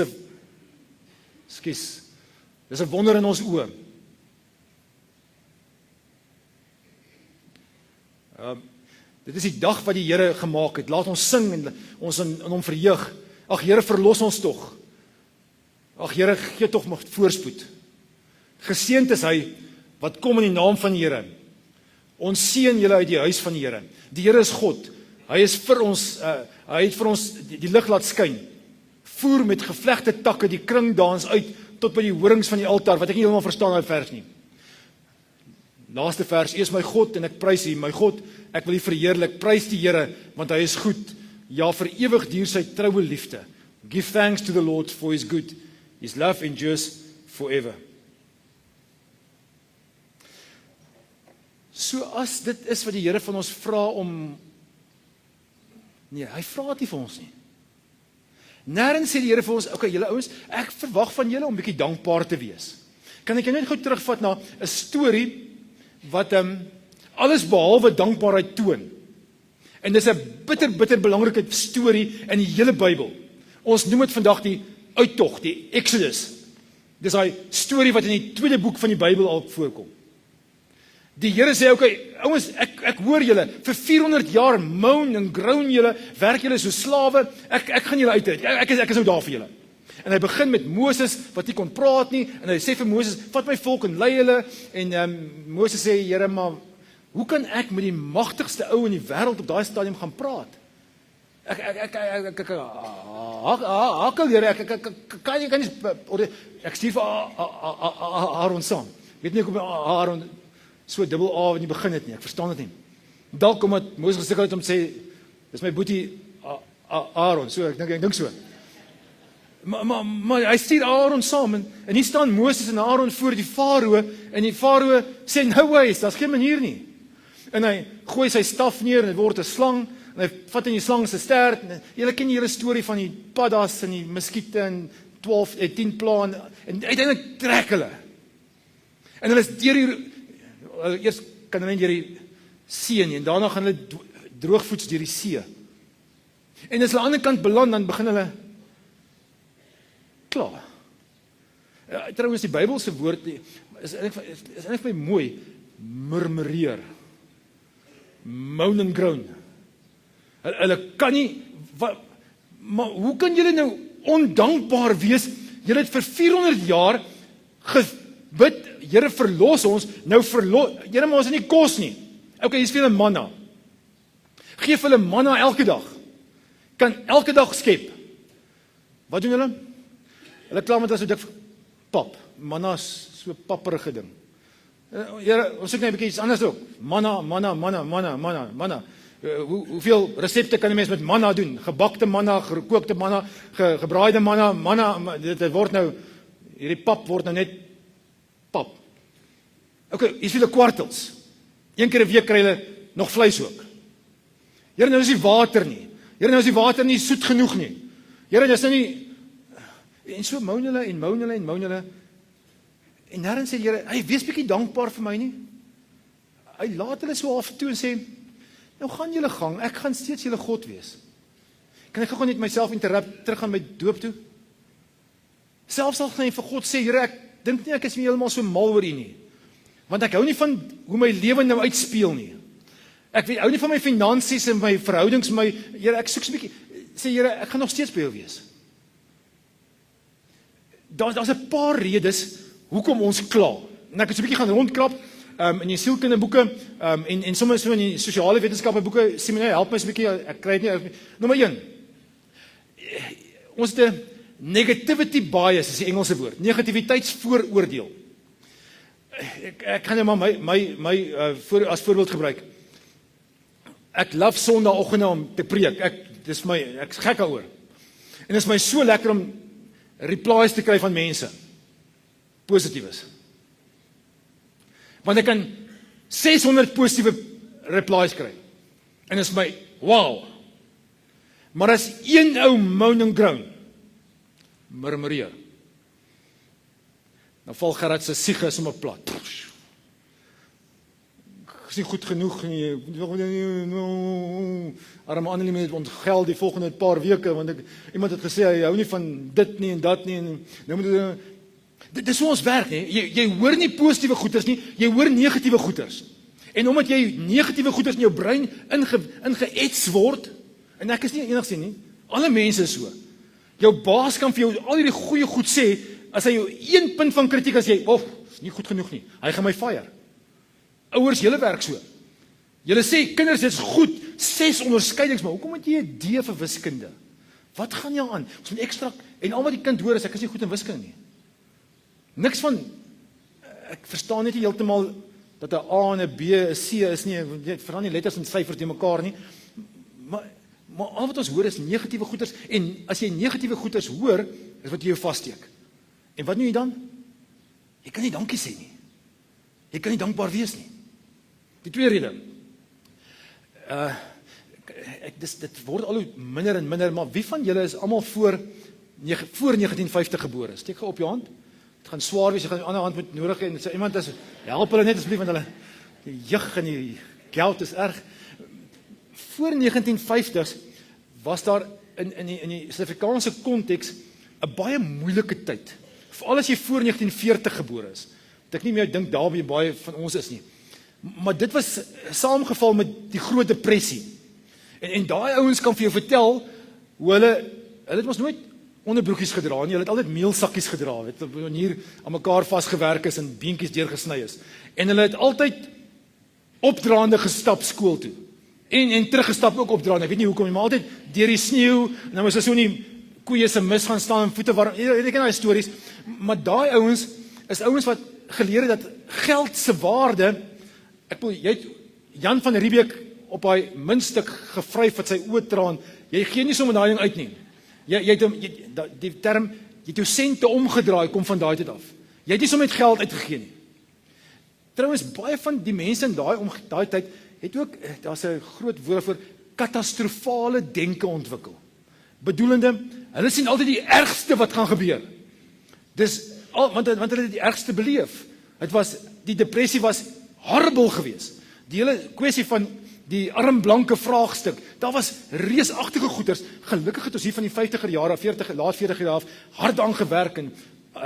'n wonder in ons oë. Dit is die dag wat die Here gemaak het. Laat ons sing en ons in hom verheug. Ag Here, verlos ons tog. Ag Here, gee tog nog voorspoed. Geseënd is hy wat kom in die naam van die Here. Ons seën julle uit die huis van die Here. Die Here is God. Hy is vir ons, hy het vir ons die lig laat skyn. Voer met gevlegte takke die kringdans uit tot by die horings van die altaar, wat ek nie heeltemal verstaan uit vers nie. Laaste vers, U is my God en ek prys U, my God, ek wil U verheerlik, prys die Here, want hy is goed. Ja, vir ewig duur sy troue liefde. Give thanks to the Lord for His good. His love endures forever. So as dit is wat die Here van ons vra om, nee, hy vra dit nie vir ons nie. Nêrens sê die Here vir ons, okay, julle ouens, ek verwag van julle om bietjie dankbaar te wees. Kan ek net gou terugvat na 'n storie wat alles behalwe dankbaarheid toon. En dis 'n bitter belangrike storie in die hele Bybel. Ons noem dit vandag die uittog, die Exodus. Dis daai storie wat in die tweede boek van die Bybel al voorkom. Die Here sê, okay, ouens, ek hoor julle, vir 400 jaar moan en groan julle, werk julle so slawe, ek gaan julle uitred, ek is nou daar vir julle. En hy begin met Moses, wat nie kon praat nie, en hy sê vir Moses, vat my volk en lei hulle, en Moses sê, Here, maar hoe kan ek met die magtigste ou in die wêreld op daai stadium gaan praat? Hakkel Here, ek stuur vir Aaron saam. Weet nie hoe Aaron so dubbel A in die begin het nie, ek verstaan dit nie. Dalk omdat Moses gesukkel het om te sê, dis my boetie Aaron, so ek dink so. Maar hy stuur Aaron saam, en hier staan Moses en Aaron voor die Farao, en die Farao sê, no ways, daar's geen manier nie. En hy gooi sy staf neer, en dit word 'n slang, en hy vat in die slang se stert, en julle ken die hele storie van die paddas, en die muskiete, en 10 plaan, en uiteindelik trek hulle. En hulle is eers kan hulle deur die see nie, en daarna gaan hulle droogvoets deur die see. En as hulle aan die ander kant beland, dan begin hulle klaar. Trouwens, die Bybelse woord is eintlik vir my mooi, murmureer, moan and groan. Hulle kan nie, maar hoe kan julle nou ondankbaar wees? Julle het vir 400 jaar gebid, Here verlos ons, nou Here, maar ons het nie kos nie. Okay, hier is vir hulle manna. Geef hulle manna elke dag. Kan elke dag skep. Wat doen hulle? Hulle klaar met as so dik pap. Manna is so papperige ding. Here, ons soek net 'n bietjie iets anders ook. Manna. Hoeveel resepte kan 'n mens met manna doen? Gebakte manna, gekookte manna, gebraaide manna, dit word nou, hierdie pap word nou net pap. Okay, hier is hulle kwartels. 1 keer 'n week kry hulle nog vleis ook. Here, nou is die water nie. Here, nou is die water nie soet genoeg nie. Here, dis nou nie. En so moan hulle. En nêrens sê die Here, hy wees bietjie dankbaar vir my nie. Hy laat hulle so af toe en sê, nou gaan julle gang, ek gaan steeds julle God wees. Kan ek gou net myself interrupt, terug aan my doop toe? Selfs al gaan jy vir God sê, Here, ek dink nie ek is nie heeltemal so mal oor U nie. Want ek hou nie van hoe my lewe nou uitspeel nie. Ek hou nie van my finansies en my verhoudings, Here, ek soek so 'n bietjie, sê Here, ek gaan nog steeds by jou wees. Daar's 'n paar redes hoekom ons kla. En ek het so 'n bietjie gaan rondkrap in die sielkindeboeke en soms so in die sosiale wetenskappe boeke, sê my, help my so 'n bietjie, ek kry dit nie. Nommer 1. ons het 'n negativity bias, is die Engelse woord, negativiteitsvooroordeel. Ek gaan nou maar my as voorbeeld gebruik. Ek love Sondagoggende om te preek. Ek's gek daaroor. En dit is my so lekker om replies te kry van mense. Positiefs. Want ek kan 600 positiewe replies kry. En dit is my, wow. Maar as een ou moan and groan, murmureer, dan val Gerard se siege sommer plat. Is nie goed genoeg nie. Arme Annelie het ontgeld die volgende paar weke, want iemand het gesê, hy hou nie van dit nie en dat nie, en nou moet dit is hoe ons werk, nie? Jy hoor nie positiewe goeders nie, jy hoor negatiewe goeders. En omdat jy negatiewe goeders in jou brein ingeets word, en ek is nie enigsins nie, alle mense is so. Jou baas kan vir jou al hierdie goeie goed sê, as hy jou 1 punt van kritiek as jy, is nie goed genoeg nie, hy gaan my fire. Ouers, julle werk so. Julle sê, kinders, dit is goed, 6 onderskeidings, maar hoekom het jy 'n D vir wiskunde? Wat gaan jou aan? Ons moet ekstra, en al wat die kind hoor is, ek is nie goed in wiskunde nie. Niks van, ek verstaan net nie heeltemal, dat 'n A en 'n B, 'n C is nie, veral nie letters en syfers te mekaar nie, maar al wat ons hoor is negatiewe goeders, en as jy negatiewe goeders hoor, is wat jy jou vassteek. En wat doen jy dan? Jy kan nie dankie sê nie. Jy kan nie dankbaar wees nie. Die tweede rede. Dit word al hoe minder en minder, maar wie van julle is almal voor 1950 gebore? Steek gou op jou hand. Dit gaan swaar wees, jy gaan die ander hand moet nodig hê, en sê iemand is, help hulle net asseblief, want hulle, die jeug en die geld is erg. Voor 1950s was daar in die Suid-Afrikaanse konteks 'n baie moeilike tyd. Veral as jy voor 1940 gebore is. Ek nie meer dink daarby baie van ons is nie. Maar dit was saamgeval met die Groot Depressie. En daai ouens kan vir jou vertel hoe hulle het mos nooit onderbroekies gedra nie, hulle het altyd meelsakkies gedra, weet, hier aan mekaar vasgewerk is en beentjies deurgesny is. En hulle het altyd opdraande gestap skool toe. En teruggestap ook opdraande. Ek weet nie hoekom nie, maar altyd deur die sneeu, en dan was hulle so in die koeie se mis gaan staan en voete warm. Ek ken daai stories, maar daai ouens is ouens wat geleer het dat geld se waarde, jy het Jan van Riebeeck op hy muntstuk gevryf wat sy oë traan, jy gee nie sommer daai ding uit nie. Die term, jy het jou sente omgedraai, kom van daai tyd af. Jy het nie sommer met geld uitgegee nie. Trouwens, baie van die mense in daai tyd, het ook, daar's 'n groot woord vir katastrofale denke ontwikkel. Bedoelende, hulle sien altyd die ergste wat gaan gebeur. Want hulle het die ergste beleef. Die depressie was horrible geweest. Die hele kwessie van die arm-blanke vraagstuk, daar was reusagtige goeders. Gelukkig het ons hier van die 50er jare, laat 40er jare af, hard aan gewerk, en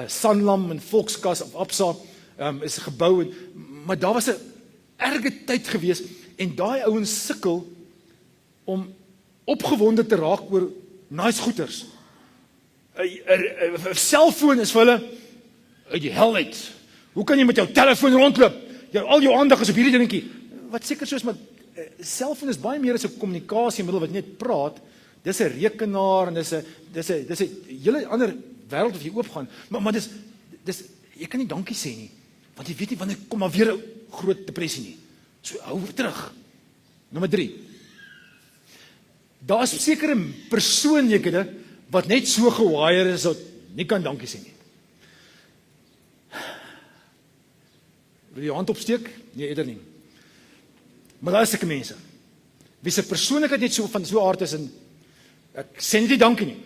Sanlam en Volkskas of Absa is gebou, maar daar was 'n erge tyd geweest, en daai ouens sukkel om opgewonde te raak oor nice goeders. 'n Selfoon is vir hulle uit die hel uit. Hoe kan jy met jou telefoon rondloop? Al jou aandag is op hierdie dingetjie. Wat seker soos, maar selfoon is baie meer as 'n kommunikasiemiddel wat net praat. Dis 'n rekenaar en dis 'n hele ander wêreld wat jy oopgaan. Maar dis jy kan nie dankie sê nie, want jy weet nie wanneer kom maar weer 'n groot depressie nie. So hou terug. Nommer 3. Daar is sekere persoonlikhede wat net so gewire is dat nie kan dankie sê nie. Wil jy jou hand opsteek? Nee, eerder nie. Maar daar is sulke mense, wie se persoonlikheid net so van so aard is, en ek sê nie dankie nie.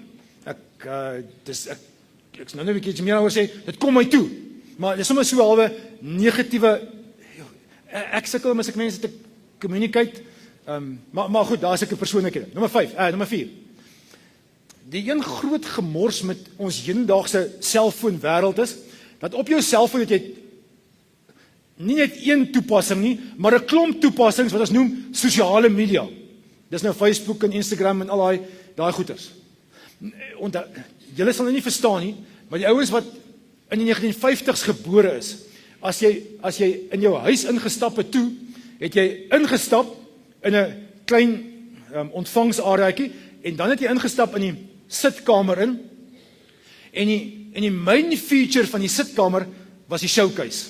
Ek nou 'n bietjie meer oor sê, dit kom my toe. Maar dis sommer so halwe negatiewe, ek sukkel om as ek mense te communicate, maar goed, daar is sulke persoonlikhede. Nommer 4. Die een groot gemors met ons hedendaagse selfoonwêreld is, dat op jou selfoon het jy nie net een toepassing nie, maar 'n klomp toepassings wat ons noem sosiale media. Dis nou Facebook en Instagram en al daai goeters. Julle sal nie verstaan nie, maar die ouens wat in die 1950s gebore is, as jy in jou huis ingestap het toe, het jy ingestap in 'n klein ontvangsareaatjie, en dan het jy ingestap in die sitkamer in, en die main feature van die sitkamer was die showcase,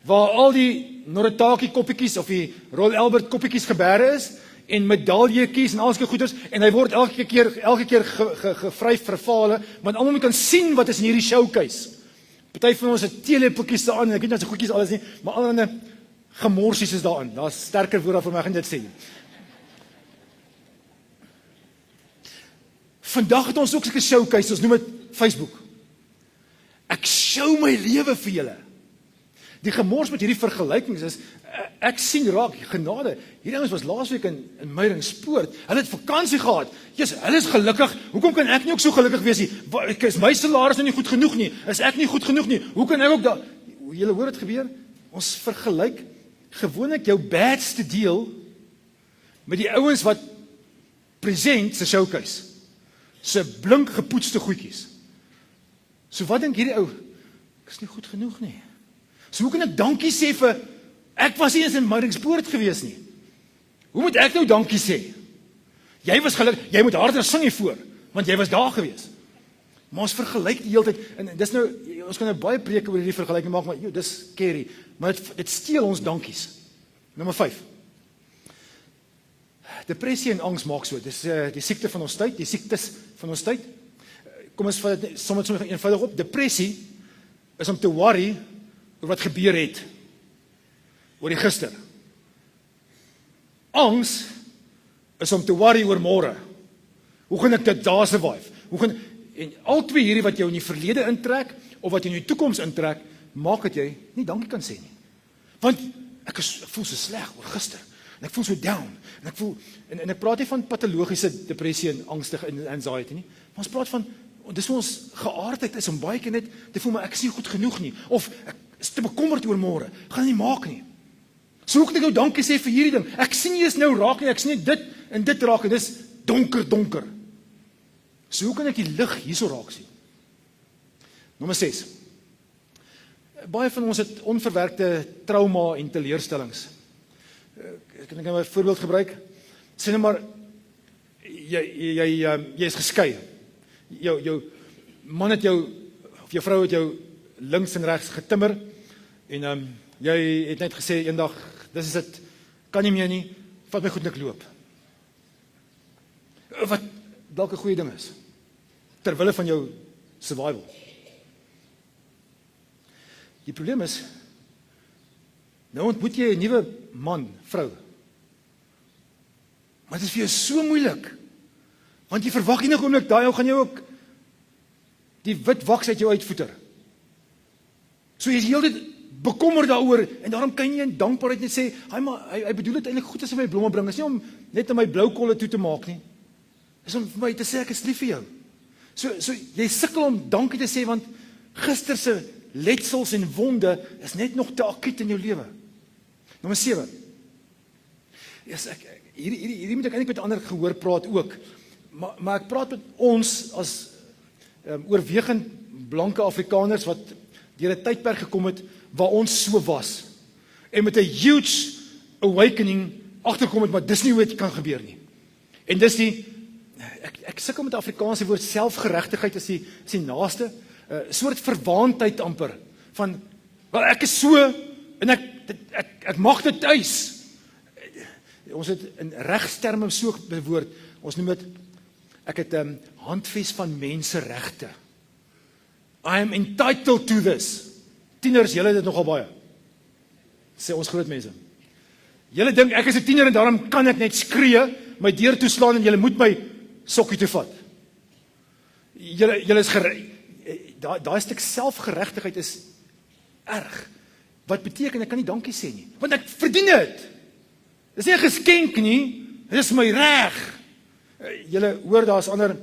waar al die Noritake koppietjies of die Royal Albert koppietjies geberre is, en medaljekies en alske goeders, en hy word elke keer gevryf, vervale, want almal kan sien wat is in hierdie showcase. Party van ons het teelepeltjies daarin, ek weet nie wat se goedjies alles nie, maar allerlei gemorsies is daarin. Daar's sterker woorde vir my, gaan dit sê. Vandag het ons ook sulke showcase, ons noem dit Facebook. Ek show my lewe vir julle. Die gemors met hierdie vergelykings is, ek sien raak, genade, hierdie ouens was laasweek in Meiringspoort, hulle het vakansie gehad, Jesus, hulle is gelukkig, hoekom kan ek nie ook so gelukkig wees nie? Is my salaris nou nie goed genoeg nie? Is ek nie goed genoeg nie? Hoe kan ek ook daar? Julle hoor dit gebeur? Ons vergelyk gewoonlik jou badste deel met die ouens wat present se showcase, se blink gepoetste goedjies. So wat dink hierdie ou? Ek is nie goed genoeg nie. So hoe kan ek dankie sê vir, ek was nie eens in Meiringspoort gewees nie. Hoe moet ek nou dankie sê? Jy was gelukkig, jy moet harder sing hiervoor, want jy was daar gewees. Maar ons vergelyk die hele tyd, en dis nou, ons kan nou baie preke oor hierdie vergelyking maak, maar dis scary, maar dit steel ons dankies. Nommer 5. Depressie en angs maak so, dis die siekte van ons tyd, die siektes van ons tyd. Kom ons vat dit sommer eenvoudig op. Depressie is om te worry oor wat gebeur het, oor die gister. Angs is om te worry oor môre. Hoe gaan ek dit daar survive? En al twee hierdie wat jou in die verlede intrek, of wat jou in die toekoms intrek, maak dat jy nie dankie kan sê nie. Want ek voel so sleg oor gister, en ek voel so down, en ek praat nie van patologiese depressie en angstig en anxiety nie, maar ons praat van, dis hoe ons geaardheid is, om baie keer net te voel, maar ek is nie goed genoeg nie, of ek is te bekommerd oor môre, gaan nie maak nie. So hoe kan ek nou dankie sê vir hierdie ding? Ek sien nie eens nou raak nie, ek sien nie dit en dit raak, en dis donker. So hoe kan ek die lig hierso raak sien? Nommer 6. Baie van ons het onverwerkte trauma en teleurstellings. Kan ek nou 'n voorbeeld gebruik? Sê nou maar, jy is geskei. Jou man het jou, of jou vrou het jou links en regs getimmer, en jy het net gesê eendag, dis is dit, kan nie meer nie, vat my goed en ek loop. Wat dalk 'n goeie ding is, terwille van jou survival. Die probleem is, nou ontmoet jy 'n nuwe man, vrou, maar dit is vir jou so moeilik, want jy verwag nie 'n oomblik, daai ou gaan jou ook die wit waks uit jou uitvoeter. So jy is heeltyd bekommer daaroor, en daarom kan jy in dankbaarheid net sê, hy bedoel dit eintlik goed as hy my blomme bring, is nie om net aan my blou kolle toe te maak nie, is om vir my te sê, ek is lief vir jou. So jy sukkel om dankie te sê, want gister se letsels en wonde is net nog te akuut in jou lewe. Nommer 7. Yes, hierdie moet ek eintlik met ander gehoor praat ook, maar ek praat met ons as oorwegend blanke Afrikaners wat deur 'n tydperk gekom het waar ons so was, en met 'n huge awakening agterkom het, maar dis nie hoe dit kan gebeur nie. En dis ek sukkel met die Afrikaanse woord selfgeregtigheid is die naaste, soort verwaandheid amper, van, wel ek is so, en ek mag dit tuis. Ons het in regsterme so bewoord, ons noem dit, ek het handves van menseregte. I am entitled to this. Tieners, julle het dit nogal baie. Sê ons groot mense. Julle dink ek is 'n tiener en daarom kan ek net skree, my deur toeslaan en julle moet my sokkie toe vat. Julle is daai stuk selfgeregtigheid is erg. Wat beteken ek kan nie dankie sê nie, want ek verdien dit. Dis nie 'n geskenk nie, dit is my reg. Julle hoor daar's ander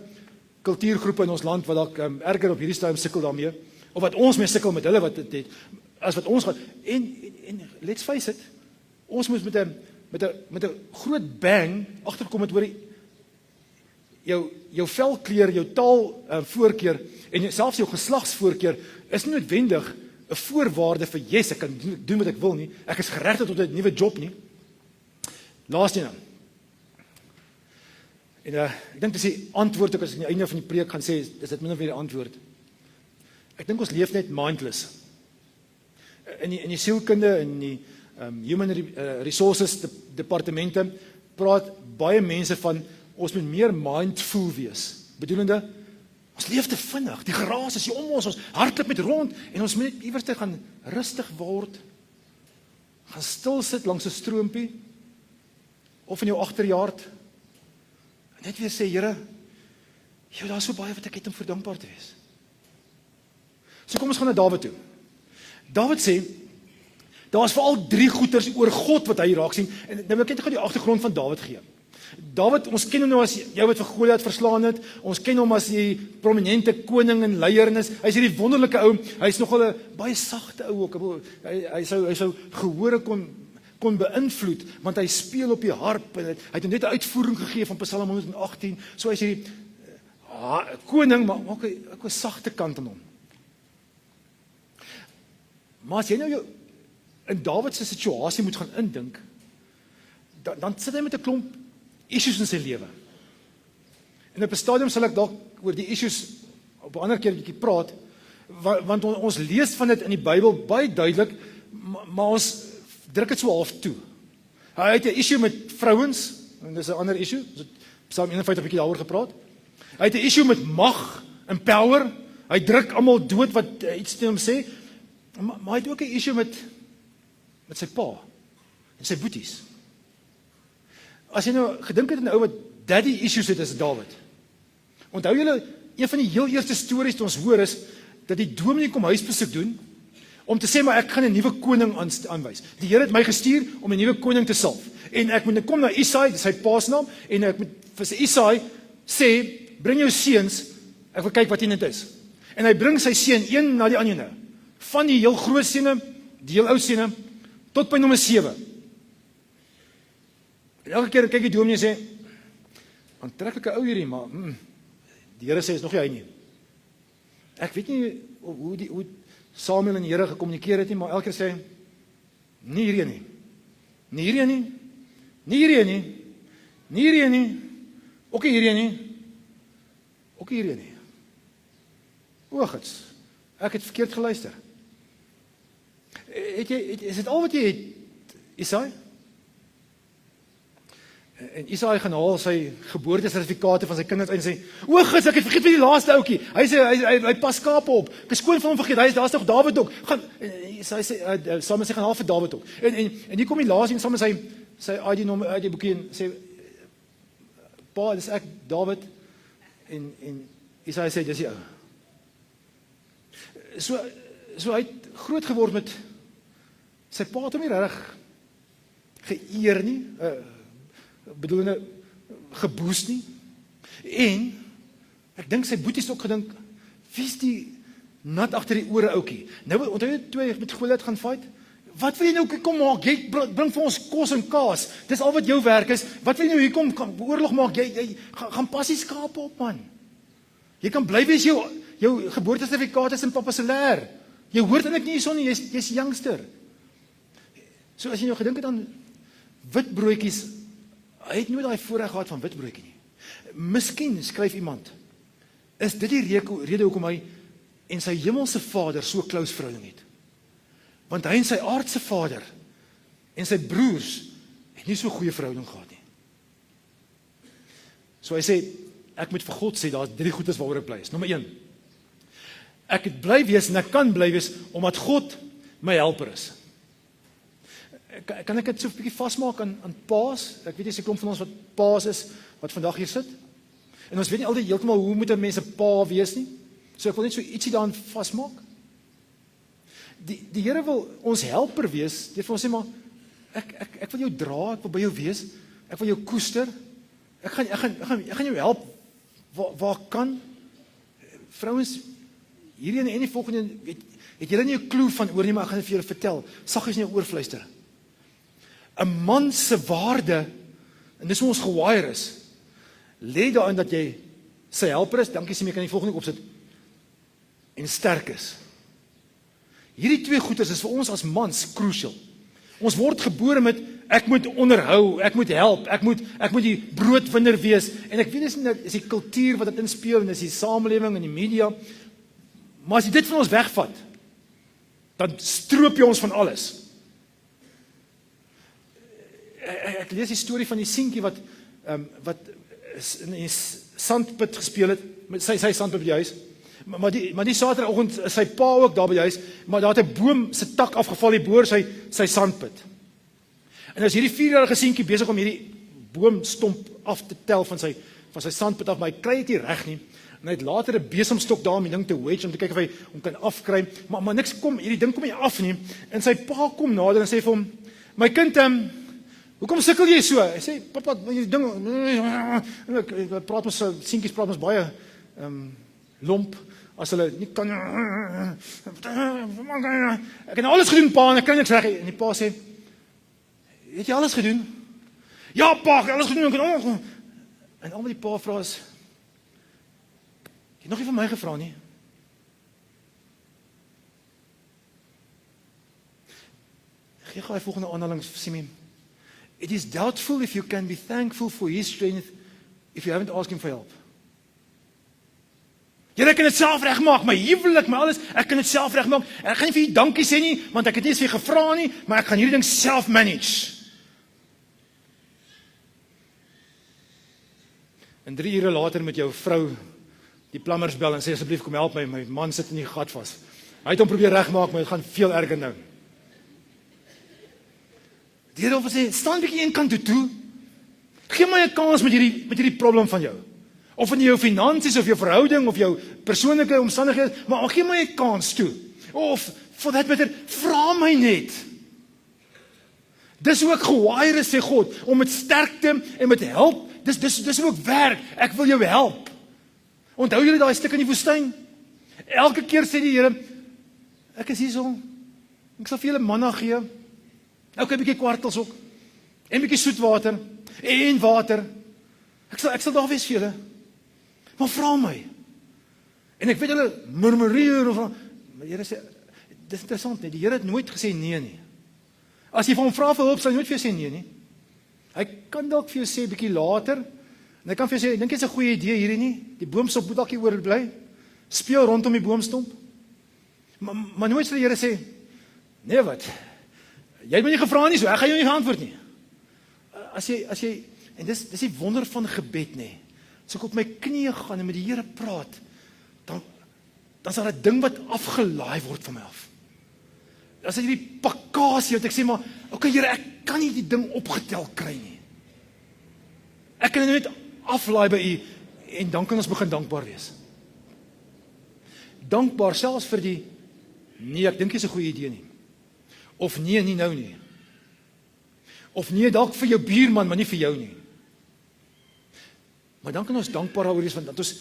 kultuurgroepe in ons land wat dalk erger op hierdie stadium sukkel daarmee, of wat ons mee sukkel met hulle wat dit het, as wat ons gaan. En let's face it, ons moet met 'n groot bang agterkom met oor jou velkleur, jou taal voorkeur en selfs jou geslagsvoorkeur is nie noodwendig 'n voorwaarde vir yes, ek kan doen wat ek wil nie. Ek is geregtig tot 'n nuwe job nie. Laaste een. En ek dink dis die antwoord, as ek aan die einde van die preek gaan sê, is dit min of meer die antwoord. Ek dink ons leef net mindless. In die sielkunde, in die human resources departemente, praat baie mense van, ons moet meer mindful wees. Bedoelende, ons leef te vinnig, die geraas is hier om ons hardloop met rond, en ons moet net iewers gaan rustig word, gaan stil sit langs 'n stroompie, of in jou agterjaard, en net weer sê, Here, daar is so baie wat ek het om vir dankbaar te wees. So kom ons gaan na Dawid toe. Dawid sê, daar is veral 3 goeters oor God wat hy raak sien, en nou wil ek net gou die agtergrond van Dawid gee. Dawid, ons ken hom nou as jy wat vir Goliat verslaan het, ons ken hom as die prominente koning en leier, en hy is hierdie wonderlike ou, hy is nogal 'n baie sagte ou ook, hy sou gehore kon beïnvloed, want hy speel op die harp, en hy het net 'n uitvoering gegee van Psalm 118, so hy is hierdie koning, maar ook 'n sagte kant aan hom. Maar as jy nou in Dawid se situasie moet gaan indink, dan sit hy met 'n klomp issues in sy lewe. En op 'n stadium sal ek dalk oor die issues op 'n ander keer 'n bietjie praat, want ons lees van dit in die Bybel baie duidelik, maar ons druk dit so half toe. Hy het 'n issue met vrouens, en dis 'n ander issue, ons het Psalm 51 bietjie daaroor gepraat. Hy het 'n issue met mag en power, hy druk almal dood wat iets teen hom sê, maar hy het ook 'n issue met sy pa en sy boeties. As jy nou gedink het aan 'n ou wat daddy issues het as Dawid. Onthou julle, een van die heel eerste stories wat ons hoor is, dat die dominee kom huisbesoek doen, om te sê, maar ek gaan 'n nuwe koning aanwys. Die Here het my gestuur om 'n nuwe koning te salf. En ek moet kom na Isai, sy pa se naam, en ek moet vir sy Isai sê, bring jou seuns, ek wil kyk wat dit is. En hy bring sy seun een na die ander, van die heel groot seune, die heel ou seune, tot by nommer 7. En elke keer kyk die dominee sê, aantreklike ou hierdie, maar die Here sê is nog nie hy nie. Ek weet nie hoe Samuel en die Here gekommunikeer het nie, maar elke keer sê, nie hierdie nie, nie hierdie nie, nie hierdie nie, nie hierdie nie, ook nie hierdie nie, ook nie hierdie nie. Oogits, ek het verkeerd geluister. Is dit al wat jy het, Isai? En Isai gaan haal sy geboortesertifikate van sy kinders en sê, oogits, ek het vergeet vir die laaste ouetjie. Hy sê, hy pas skape op. Ek is skoon van hom vergeet, daar's nog Dawid ook. Isai sê, Samuel sê, gaan haal vir Dawid ook. En hier kom die laaste en Samuel sy ID-nommer uit die boekie en sê, pa, dis ek, Dawid. En Isai sê, dis die ou. So hy het groot geword met sy pa het hom nie regtig geëer nie, bedoelende geboost nie. En ek dink sy boeties ook gedink, wie is die nat agter die ore ouetjie? Nou onthou jy toe hy met Goliat gaan fight? Wat wil jy nou kom maak? Jy bring vir ons kos en kaas. Dis al wat jou werk is. Wat wil jy nou hier kom oorlog maak? Jy gaan pas die skape op, man. Jy kan bly wees jou geboortesertifikaat is in pappa se leer. Jy hoort eintlik nie hierson nie, jy's youngster. So as jy nou gedink het aan witbroodjies, hy het nooit daai voorreg gehad van witbroodjie nie. Miskien skryf iemand, is dit die rede hoekom hy en sy hemelse Vader so close verhouding het? Want hy en sy aardse vader en sy broers het nie so goeie verhouding gehad nie. So hy sê, ek moet vir God sê, daar is 3 goedes waaroor ek bly is. Nommer 1, ek het bly wees en ek kan bly wees, omdat God my helper is. Kan ek dit so 'n bietjie vasmaak aan paas? Ek weet jy se klomp van ons wat paas is, wat vandag hier sit. En ons weet nie altyd heeltemal hoe moet 'n mens 'n pa wees nie. So ek wil net so ietsie daarin vasmaak. Die Here wil ons helper wees, deur vir ons sê maar, ek wil jou dra, ek wil by jou wees, ek wil jou koester, ek gaan jou help, waar kan. Vrouens, hierdie en die volgende, het julle nie 'n klou van oor nie, maar ek gaan dit vir julle vertel, saggies in jou oor fluister. 'n man se waarde, en dis hoe ons gewire is, lê daarin dat jy sy helper is, dankie sê my kan die volgende opsit, en sterk is. Hierdie 2 goeders is vir ons as mans crucial. Ons word gebore met, Ek moet onderhou, ek moet help, ek moet die broodwinner wees. En ek weet dis die kultuur wat dit inspeel en dis die samelewing en die media. Maar as jy dit van ons wegvat, dan stroop jy ons van alles. Ek lees die storie van die seentjie wat in die sandput gespeel het, met sy sandput by die huis. Maar die Saterdagoggend is sy pa ook daar by die huis, maar daar het 'n boom se tak afgeval die boor sy sandput. En as hierdie 4-jarige seentjie besig om hierdie boomstomp af te tel van sy sandput af, maar hy kry dit nie reg nie. En hy het later 'n besemstok daar om die ding te wedge om te kyk of hy hom kan afkry, maar niks kom, hierdie ding kom nie af nie. En sy pa kom nader en sê vir hom: "My kind, hoekom sukkel jy so?" Hy sê: "Pappa, hierdie ding seentjies praat ons baie lomp as hulle nie kan. Ek het alles gedoen, pa, en ek kan niks reg." En die pa sê: "Het jy alles gedoen?" "Ja, pa, ek het alles gedoen." En al wat die pa vra is: "Jy het nog nie van my gevra nie." Gee gou die volgende aanhaling, Simeon. "It is doubtful if you can be thankful for his strength if you haven't asked him for help." Here, ek kan dit self regmaak, my huwelik, my alles, ek kan dit self regmaak. Ek gaan nie vir u dankie sê nie, want ek het nie eens vir u gevra nie, maar ek gaan hierdie ding self manage. En 3 ure later met jou vrou die plumbers bel en sê: "Asseblief kom help my, my man sit in die gat vas." Hy het hom probeer regmaak, maar dit gaan veel erger nou. Die Here wil sê: "Staan 'n bietjie een kant toe. Gee my 'n kans met hierdie probleem van jou. Of in jou finansies, of jou verhouding, of jou persoonlike omstandighede, maar gee my 'n kans toe. Of, for that matter, vra my net." Dis hoe ek gewire is, sê God, om met sterkte en met help, dis hoe ek werk. Ek wil jou help. Onthou julle daai stuk in die woestyn? Elke keer sê die Here: "Ek is hierso. Ek sal vir julle manna gee. Ook 'n bietjie kwartels ook. En 'n bietjie soetwater en water. Ek sal daar wees vir julle. Maar vra my." En ek weet julle murmureer of, maar die Here sê, dis interessant nie, die Here het nooit gesê nee nie. As jy vir hom vra vir hulp, sal hy nooit vir jou sê nee nie. Hy kan dalk vir jou sê bietjie later, en hy kan vir jou sê: "Ek dink dit is 'n goeie idee hierdie nie. Die boomstomp moet dalk hier oor bly. Speel rondom die boomstomp." Maar nooit sal die Here sê: "Nee wat? Jy het my nie gevra nie, so ek gaan jou nie geantwoord nie." As jy en dis die wonder van gebed nê. As ek op my knieë gaan en met die Here praat, dan is daar 'n ding wat afgelaai word van my af. As ek hierdie pakkasie wat ek sê, maar okay Here, ek kan nie die ding opgetel kry nie. Ek kan dit net aflaai by u en dan kan ons begin dankbaar wees. Dankbaar selfs vir die nee, ek dink dit is 'n goeie idee nie. Of nee, nie nou nie. Of nee, dalk vir jou buurman, maar nie vir jou nie. Maar dan kan ons dankbaar daaroor wees, want dat ons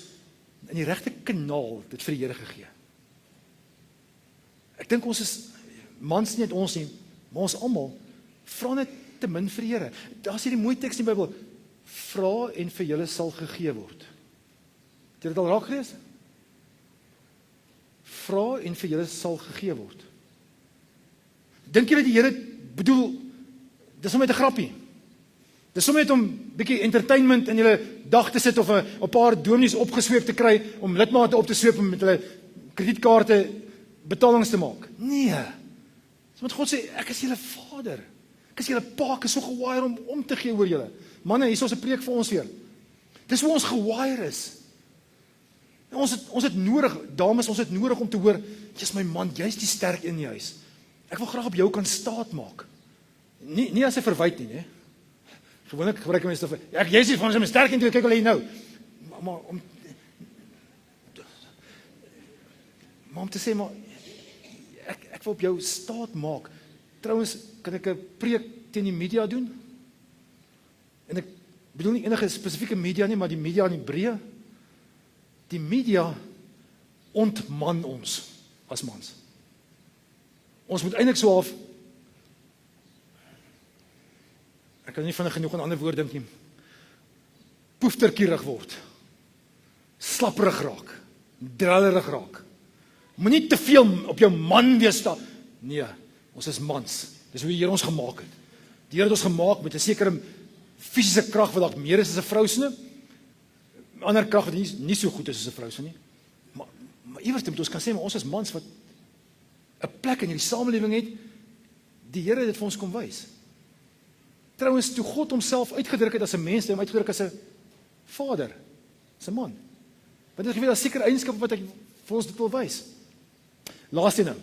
in die regte kanaal dit vir die Here gegee. Ek dink ons is mans nie net ons nie, maar ons almal vra net te min vir die Here. Daar's hierdie mooi teks in die Bybel: "Vra en vir julle sal gegee word." Het jy dit al raak gelees? Vra en vir julle sal gegee word. Dink jy dat die Here bedoel, dis om met 'n grappie? Dis om net om bietjie entertainment in julle dag te sit of 'n paar dominees opgesweep te kry om lidmate op te sweep om met hulle kredietkaarte betalings te maak? Nee. Dis wat God sê: "Ek is julle Vader. Ek is julle pa, ek is so gewire om te gee oor julle." Manne, hier is ons 'n preek vir ons weer. Dis hoe ons gewire is. Ons het nodig, dames, ons het nodig om te hoor: "Jy's my man, jy's die sterk in die huis. Ek wil graag op jou kan staat maak." Nie as 'n verwyt nie, né? Gewoonlik gebruik mense vir: "Jy's nie van so sterk en toe kyk hoe jy nou." Maar om te sê, maar ek wil op jou staat maak. Trouwens, kan ek 'n preek teen die media doen? En ek bedoel nie enige spesifieke media nie, maar die media in Hebreë. Die media ontman ons as mans. Ons moet eintlik so half, ek kan nie vinnig genoeg aan ander woord dink nie, poefterkierig word, slapperig raak, drillerig raak. Moenie te veel op jou man wees staan. Nee, ons is mans. Dis hoe die Here ons gemaak het. Die Here het ons gemaak met 'n sekere fisiese krag wat dalk meer is as 'n vrou se, 'n ander krag wat nie so goed is as 'n vrou se nie. Maar iewers moet ons kan sê, maar ons as mans wat 'n plek in hierdie samelewing het, die Here het dit vir ons kom wys. Trouwens, toe God homself uitgedruk het as 'n mens, het hy hom uitgedruk as 'n vader, as 'n man. Want ek weet daar seker eienskappe wat hy vir ons dit wil wys. Laaste nou.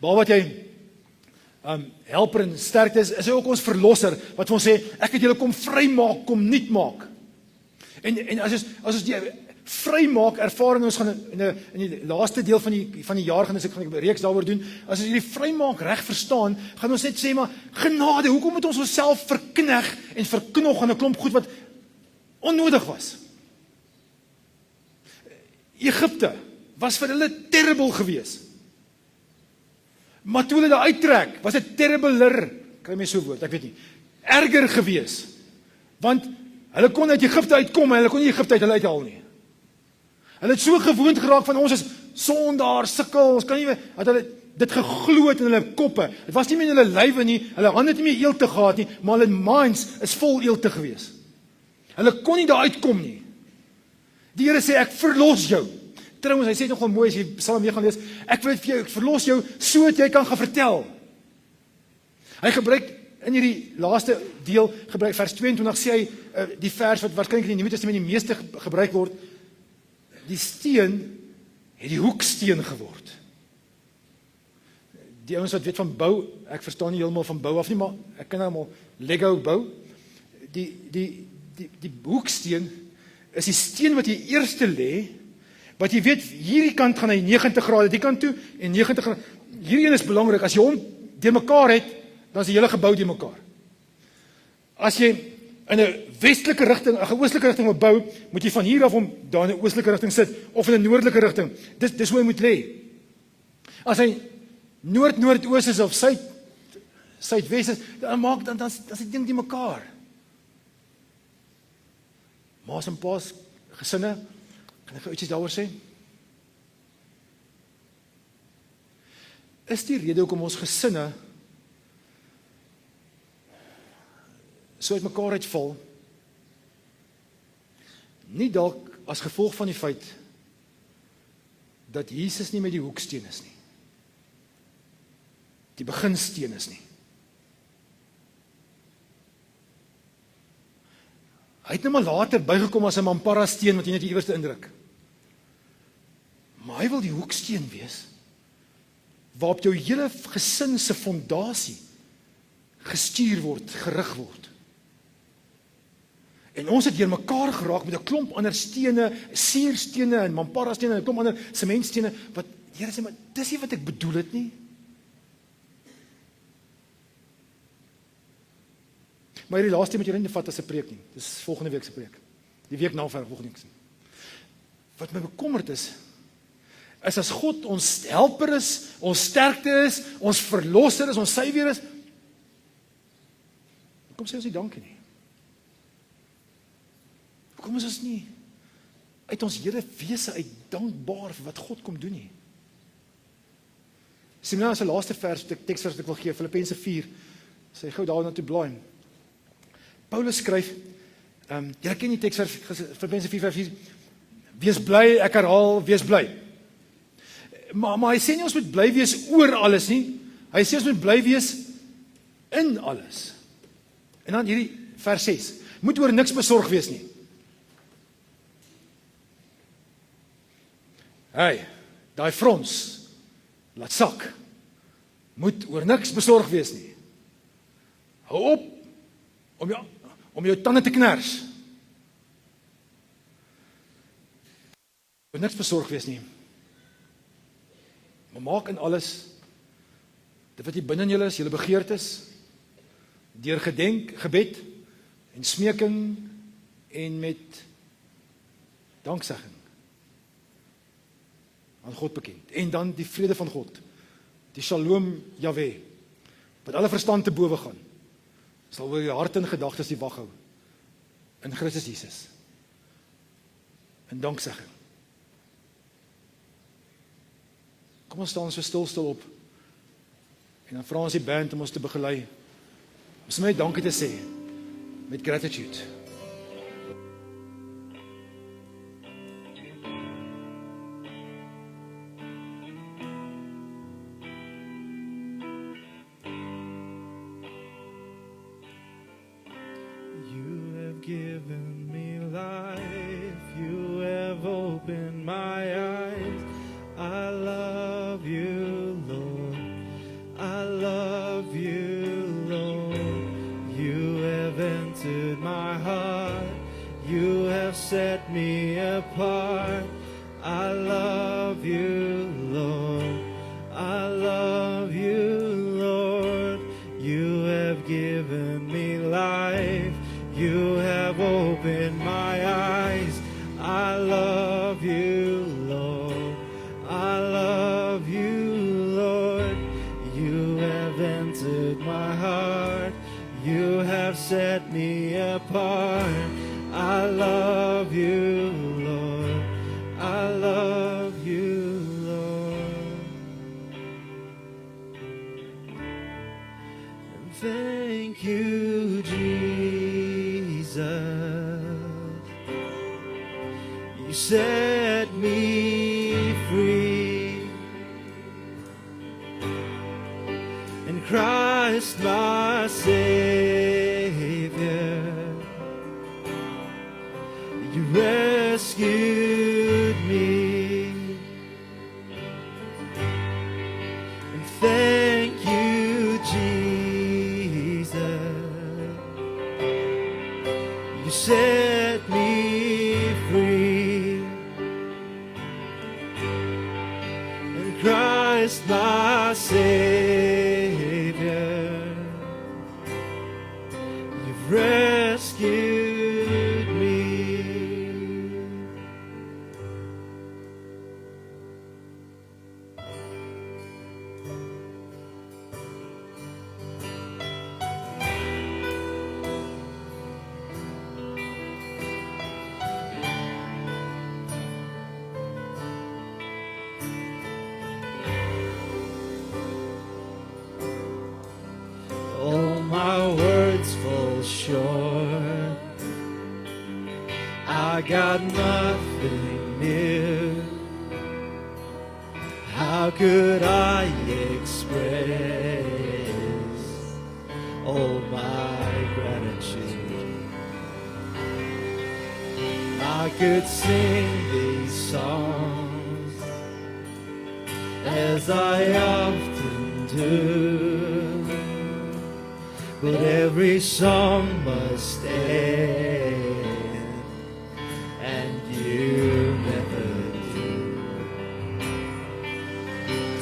Behalwe wat jy helper en sterkte is hy ook ons verlosser, wat vir ons sê, ek het julle kom vrymaak, kom nuut maak. En as ons die vrymaak ervaring ons gaan in die laaste deel van die jaar gaan ek 'n reeks daaroor doen. As ons hierdie vrymaak reg verstaan, gaan ons net sê maar genade, hoekom moet ons onsself verkneg en verknog aan 'n klomp goed wat onnodig was? Egipte was vir hulle terrible geweest. Maar toe hulle daar uittrek, was dit terribler, kry my so 'n woord, ek weet nie, erger geweest. Want hulle kon uit Egipte uitkom en hulle kon nie Egipte uit hulle uithaal nie. Hulle het so gewoond geraak van ons is sondaar, sukkel, ons kan nie, het hulle dit geglo het in hulle koppe. Dit was nie meer in hulle lywe nie, hulle hande het nie meer eelte gehad nie, maar hulle minds is vol eelte geweest. Hulle kon nie daar uitkom nie. Die Here sê, ek verlos jou. Trouwens, hy sê nogal mooi, as jy Psalm 9 gaan lees, ek wil vir jou, ek verlos jou, so dat jy kan gaan vertel. Hy gebruik, in hierdie laaste deel, gebruik vers 22, sê hy, die vers wat waarskynlik in die Nuwe Testament die meeste gebruik word, die steen het die hoeksteen geword. Die ouens wat weet van bou, ek verstaan nie heeltemal van bou af nie, maar ek ken nou maar Lego bou. Die hoeksteen is die steen wat jy eerste lê, wat jy weet, hierdie kant gaan hy 90 grade, die kant toe, en 90 grade, hierdie een is belangrik, as jy hom deurmekaar het, dan is die hele gebou deurmekaar. As jy in 'n westelike rigting, 'n oostelike rigting wil bou, moet jy van hier af hom daar in 'n oostelike rigting sit, of in 'n noordelike rigting. Dis hoe hy moet lê. As hy noord-noordoos is of suidwes is, dan is die ding die mekaar. Ma's en pa's, gesinne, kan ek iets daaroor sê? Is die rede hoekom ons gesinne so uit mekaar uitval, nie dalk as gevolg van die feit dat Jesus nie met die hoeksteen is nie, die beginsteen is nie. Hy het nou maar later bygekom as 'n mampara steen wat jy net die eerste indruk. Maar hy wil die hoeksteen wees waarop jou hele gesin se fondasie gestuur word, gerig word. En ons het deurmekaar geraak met 'n klomp ander stene, suurstene en mampara stene en 'n klomp ander sementstene wat die Here sê, maar dis nie wat ek bedoel het nie. Maar hierdie laaste moet jy nie vat as 'n preek nie. Dis volgende week se preek. Die week na volgende week. Wat my bekommerd is as God ons helper is, ons sterkte is, ons verlosser is, ons suiwer is, kom sê ons nie dankie nie. Hoekom is ons nie uit ons hele wese uit dankbaar vir wat God kom doen nie? Sien nou as 'n laaste vers, teksvers wat ek wil gee, Filippense 4, sê gou daarna toe blaai. Paulus skryf, julle ken die teksvers, Filippense 4:4, wees bly, ek herhaal, wees bly. Maar hy sê nie ons moet bly wees oor alles nie, hy sê ons moet bly wees in alles. En dan hierdie vers 6, moet oor niks besorg wees nie. Hey, daai frons, laat sak, moet oor niks besorg wees nie. Hou op om jou tande te kners. Oor niks besorg wees nie. Maar maak in alles, dit wat hier binne in julle is, julle begeertes, deur gebed en smeking en met danksegging aan God bekend. En dan die vrede van God, die Shalom Jahweh, wat alle verstand te bowe gaan, sal oor jou hart en gedagtes die wag hou in Christus Jesus. In danksegging. Kom ons staan so stil op. En dan vra ons die band om ons te begelei. Ons moet dankie te sê met gratitude. You have given me life, you have opened my eyes. I love you, Lord. I love you, Lord. You have entered my heart. You have set me apart. I love you, Lord. I love you, Lord. You have given me life. You have opened my eyes. I love you, Lord. I love you, Lord. You have entered my heart. You have set me apart. I love you, Lord. I love you, Lord. And thank you, Jesus. You set me free. In Christ my Savior, you rescued me. And thank you, Jesus. You set me free. In Christ my Savior, you've rescued me. All my words fall short. I got nothing new. How could I express all my gratitude? I could sing these songs as I often do, but every song must end, and you never do.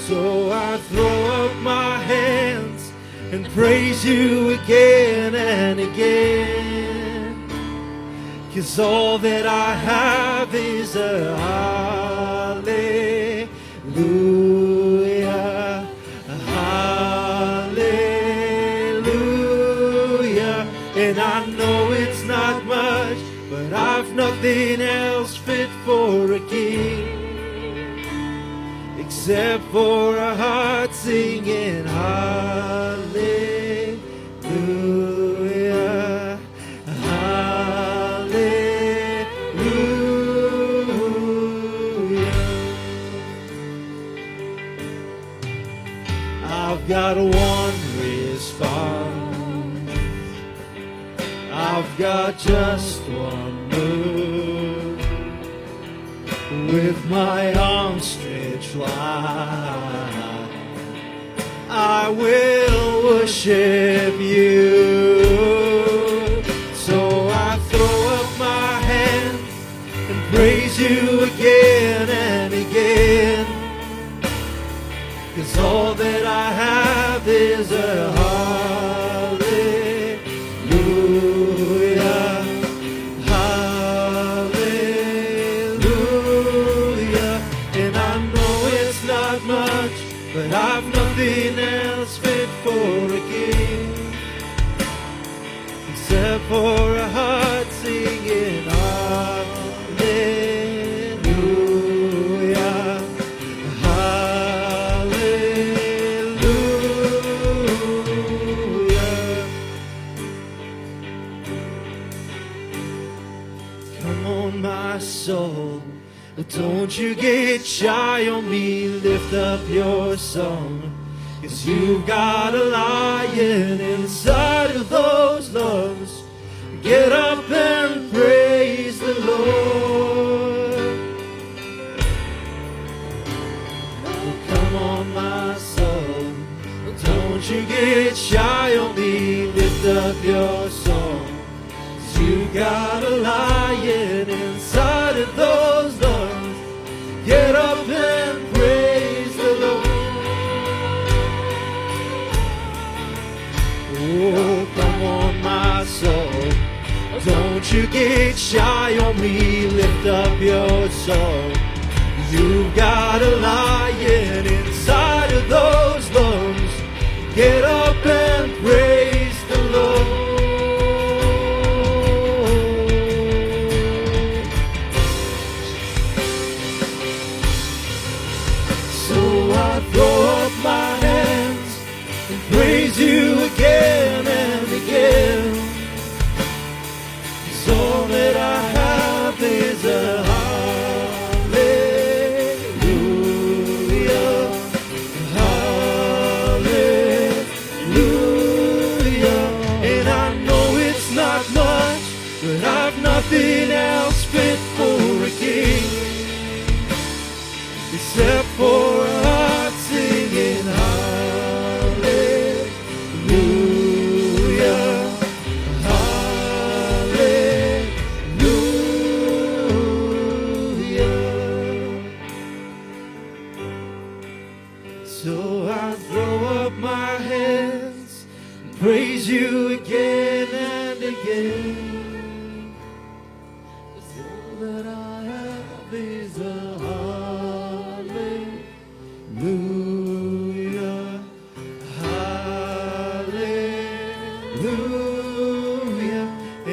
So I throw up my hands and praise you again and again, 'cause all that I have is a hallelujah, hallelujah. And I know it's not much, but I've nothing else fit for a king except for a heart singing hallelujah, hallelujah. I've got one response, I've got just one move, with my arms stretched wide, I will worship you. So I throw up my hands and praise you again and again, 'cause all that I have is a hallelujah, hallelujah. And I know it's not much, but I've nothing else fit for a king except for a heart singing hallelujah, hallelujah. on, my soul. Don't you get shy on me, lift up your song. 'Cause you've got a lion inside of those lungs. Get up and praise the Lord. Oh, come on, my soul. Don't you get shy on me, lift up your song. 'Cause you've got a lion inside of those lungs. Get up and praise the Lord. Oh, come on, my soul. Don't you get shy on me, lift up your song. You've got a lion inside of those lungs. Get up and praise the Lord. So I throw up my hands and praise you again and again. 'Cause all that I have is a hallelujah, hallelujah. And I know it's not much, but I've nothing else fit for a king except for a heart singing hallelujah, hallelujah. So I throw up my hands and praise you again and again. 'Cause all that I have is a hallelujah, hallelujah.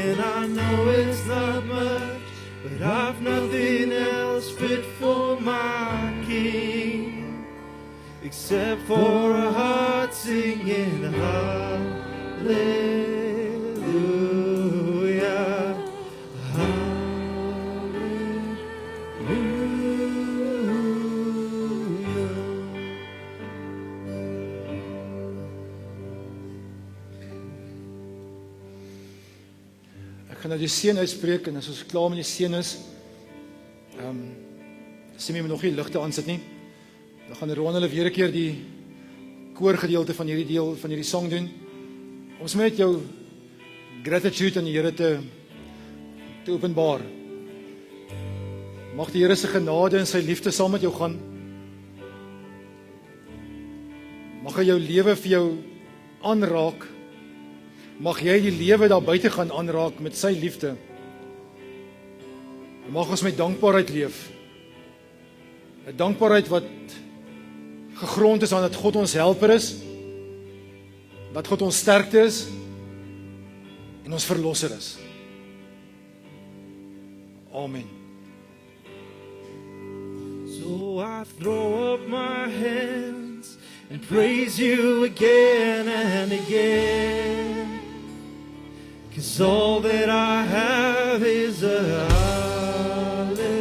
And I know it's not much, but I've nothing else fit for my King except for a heart singing hallelujah, hallelujah. Ek gaan nou die seën uitspreek en as ons klaar met die seën is, sien jy my nog nie ligte aansit nie. Dan gaan Rowan hulle weer 'n keer die koorgedeelte van hierdie deel van hierdie song doen. Ons moet net jou gratitude aan die Here te openbaar. Mag die Here se genade en sy liefde saam met jou gaan. Mag hy jou lewe vir jou aanraak. Mag jy die lewe daar buite gaan aanraak met sy liefde. Mag ons met dankbaarheid leef. 'n Dankbaarheid wat gegrond is aan dat God ons helper is, dat God ons sterkte is en ons verlosser is. Amen. So I throw up my hands and praise you again and again. 'Cause all that I have is a hallelujah,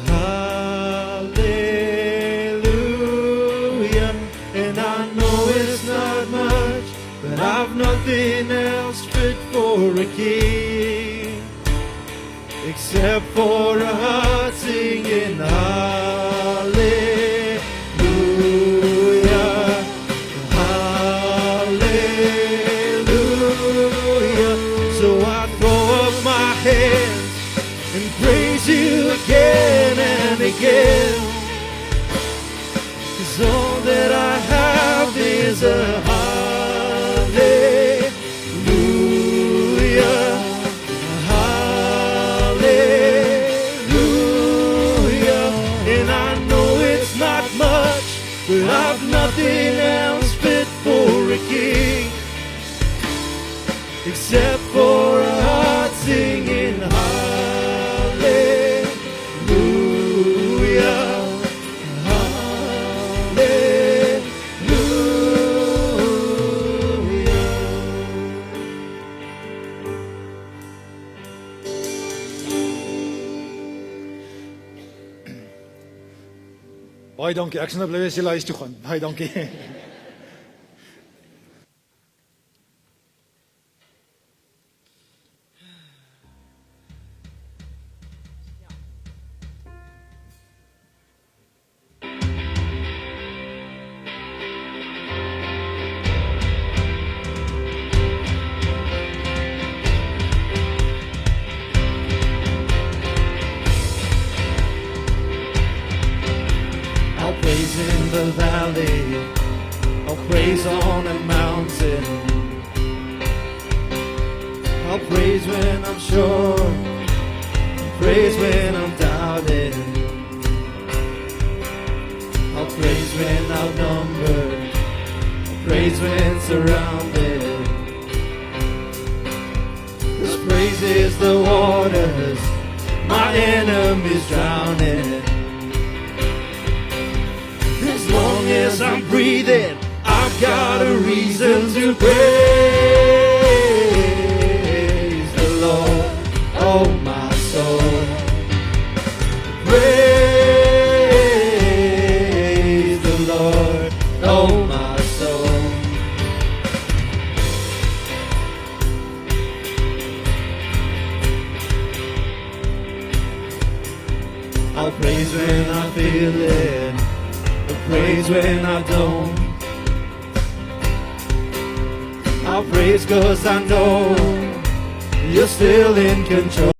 hallelujah. And I know it's not much, but I've nothing else fit for a king except for a heart singing hallelujah, hallelujah. So I throw up my hands and praise you again and again. 'Cause all that I have is a hallelujah, hallelujah. And I know it's not much, but I've nothing else fit for a king except for a heart singing hallelujah, hallelujah. Baie dankie. Ek sal nou bly as jy huis toe gaan. Baie dankie. I'll praise in the valley, I'll praise on the mountain. I'll praise when I'm sure, I'll praise when I'm doubting. I'll praise when outnumbered, I'll praise when surrounded. This praise is the waters my enemies drowning. As long as I'm breathing, I've got a reason to praise the Lord, oh my soul. Praise the Lord, oh my soul. I'll praise when I feel it, I'll praise when I don't. I'll praise 'cause I know you're still in control.